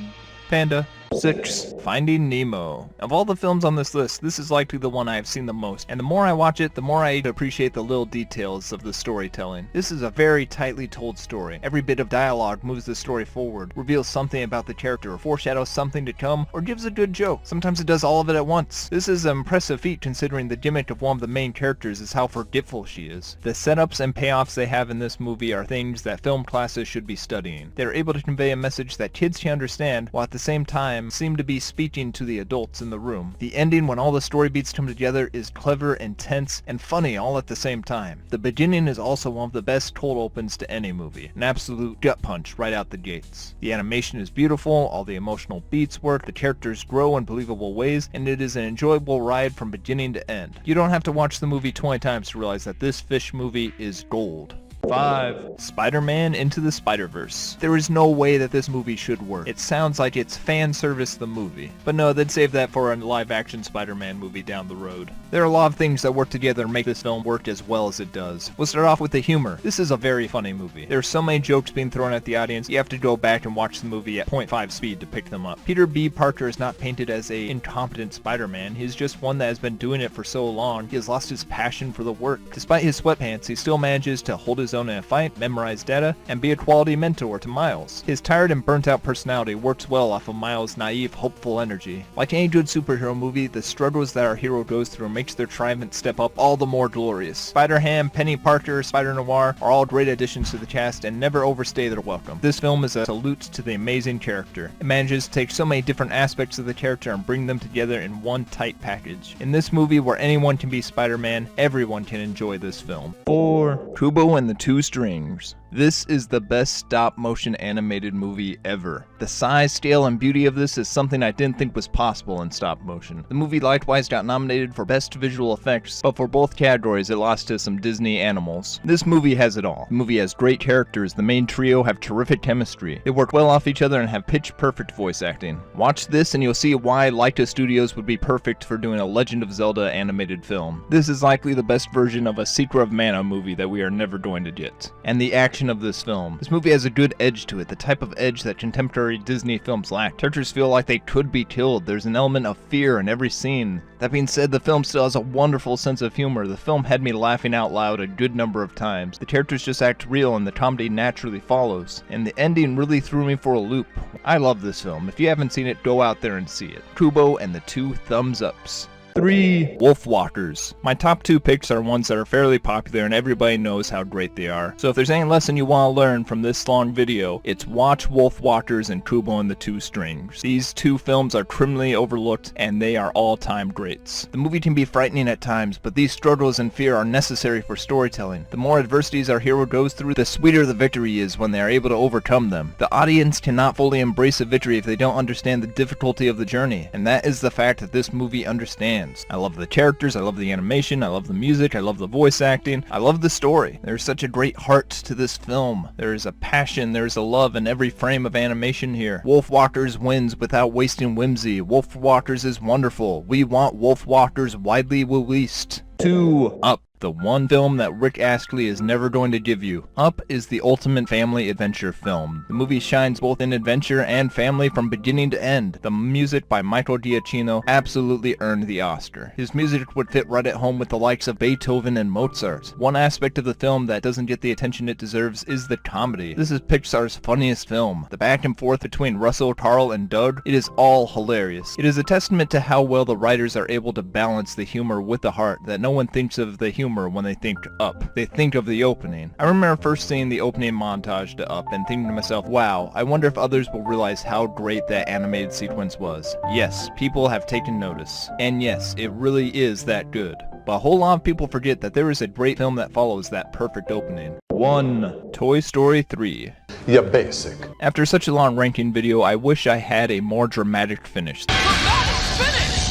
Panda. 6. Finding Nemo. Of all the films on this list, this is likely the one I have seen the most, and the more I watch it, the more I appreciate the little details of the storytelling. This is a very tightly told story. Every bit of dialogue moves the story forward, reveals something about the character, foreshadows something to come, or gives a good joke. Sometimes it does all of it at once. This is an impressive feat considering the gimmick of one of the main characters is how forgetful she is. The setups and payoffs they have in this movie are things that film classes should be studying. They are able to convey a message that kids can understand, while at the same time seem to be speaking to the adults in the room. The ending, when all the story beats come together, is clever, intense, and funny all at the same time. The beginning is also one of the best cold opens to any movie. An absolute gut punch right out the gates. The animation is beautiful, all the emotional beats work, the characters grow in believable ways, and it is an enjoyable ride from beginning to end. You don't have to watch the movie 20 times to realize that this fish movie is gold. 5. Spider-Man Into the Spider-Verse. There is no way that this movie should work. It sounds like it's fan service the movie. But no, they'd save that for a live-action Spider-Man movie down the road. There are a lot of things that work together to make this film work as well as it does. We'll start off with the humor. This is a very funny movie. There are so many jokes being thrown at the audience, you have to go back and watch the movie at 0.5 speed to pick them up. Peter B. Parker is not painted as a incompetent Spider-Man. He's just one that has been doing it for so long, he has lost his passion for the work. Despite his sweatpants, he still manages to hold his own in a fight, memorize data, and be a quality mentor to Miles. His tired and burnt out personality works well off of Miles' naive, hopeful energy. Like any good superhero movie, the struggles that our hero goes through makes their triumphant step up all the more glorious. Spider-Ham, Penny Parker, Spider-Noir are all great additions to the cast and never overstay their welcome. This film is a salute to the amazing character. It manages to take so many different aspects of the character and bring them together in one tight package. In this movie where anyone can be Spider-Man, everyone can enjoy this film. 4. Kubo and the Two Strings. This is the best stop-motion animated movie ever. The size, scale, and beauty of this is something I didn't think was possible in stop-motion. The movie likewise got nominated for Best Visual Effects, but for both categories it lost to some Disney animals. This movie has it all. The movie has great characters, the main trio have terrific chemistry. They work well off each other and have pitch-perfect voice acting. Watch this and you'll see why Laika Studios would be perfect for doing a Legend of Zelda animated film. This is likely the best version of a Secret of Mana movie that we are never going to get. And the action of this film. This movie has a good edge to it, the type of edge that contemporary Disney films lack. Characters feel like they could be killed. There's an element of fear in every scene. That being said, the film still has a wonderful sense of humor. The film had me laughing out loud a good number of times. The characters just act real and the comedy naturally follows. And the ending really threw me for a loop. I love this film. If you haven't seen it, go out there and see it. Kubo and the Two Thumbs Ups. 3. Wolfwalkers. My top 2 picks are ones that are fairly popular and everybody knows how great they are. So if there's any lesson you want to learn from this long video, it's watch Wolfwalkers and Kubo and the Two Strings. These two films are criminally overlooked and they are all-time greats. The movie can be frightening at times, but these struggles and fear are necessary for storytelling. The more adversities our hero goes through, the sweeter the victory is when they are able to overcome them. The audience cannot fully embrace a victory if they don't understand the difficulty of the journey, and that is the fact that this movie understands. I love the characters, I love the animation, I love the music, I love the voice acting, I love the story. There's such a great heart to this film. There is a passion, there is a love in every frame of animation here. Wolfwalkers wins without wasting whimsy. Wolfwalkers is wonderful. We want Wolfwalkers widely released. 2. Up. The one film that Rick Astley is never going to give you. Up is the ultimate family adventure film. The movie shines both in adventure and family from beginning to end. The music by Michael Giacchino absolutely earned the Oscar. His music would fit right at home with the likes of Beethoven and Mozart. One aspect of the film that doesn't get the attention it deserves is the comedy. This is Pixar's funniest film. The back and forth between Russell, Carl, and Doug, it is all hilarious. It is a testament to how well the writers are able to balance the humor with the heart, that no one thinks of the humor humor when they think Up. They think of the opening. I remember first seeing the opening montage to Up and thinking to myself, wow, I wonder if others will realize how great that animated sequence was. Yes, people have taken notice. And yes, it really is that good. But a whole lot of people forget that there is a great film that follows that perfect opening. 1. Toy Story 3. You're basic. After such a long ranking video, I wish I had a more dramatic finish.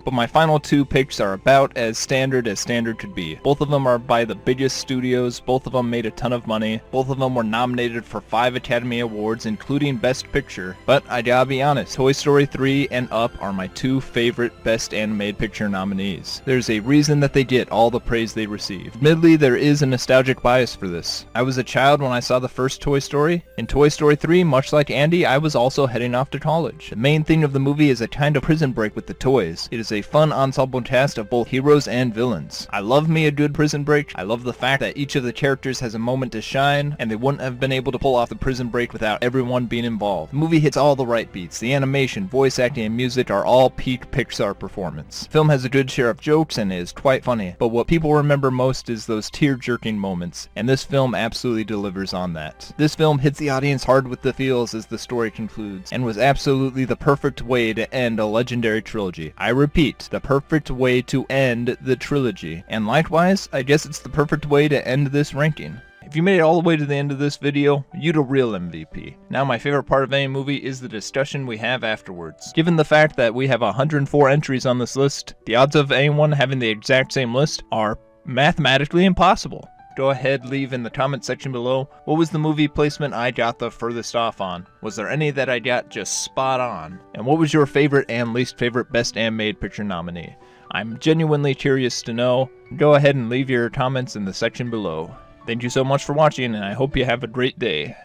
But my final 2 picks are about as standard could be. Both of them are by the biggest studios, both of them made a ton of money, both of them were nominated for 5 Academy Awards, including Best Picture. But I gotta be honest, Toy Story 3 and Up are my 2 favorite Best Animated Picture nominees. There's a reason that they get all the praise they receive. Admittedly, there is a nostalgic bias for this. I was a child when I saw the first Toy Story. In Toy Story 3, much like Andy, I was also heading off to college. The main thing of the movie is a kind of prison break with the toys. It is a fun ensemble cast of both heroes and villains. I love me a good prison break. I love the fact that each of the characters has a moment to shine, and they wouldn't have been able to pull off the prison break without everyone being involved. The movie hits all the right beats. The animation, voice acting, and music are all peak Pixar performance. The film has a good share of jokes and is quite funny, but what people remember most is those tear-jerking moments, and this film absolutely delivers on that. This film hits the audience hard with the feels as the story concludes, and was absolutely the perfect way to end a legendary trilogy. I repeat, the perfect way to end the trilogy. And likewise, I guess it's the perfect way to end this ranking. If you made it all the way to the end of this video, you're the real MVP. Now my favorite part of any movie is the discussion we have afterwards. Given the fact that we have 104 entries on this list, the odds of anyone having the exact same list are mathematically impossible. Go ahead, leave in the comment section below, what was the movie placement I got the furthest off on? Was there any that I got just spot on? And what was your favorite and least favorite Best Animated Picture nominee? I'm genuinely curious to know. Go ahead and leave your comments in the section below. Thank you so much for watching, and I hope you have a great day.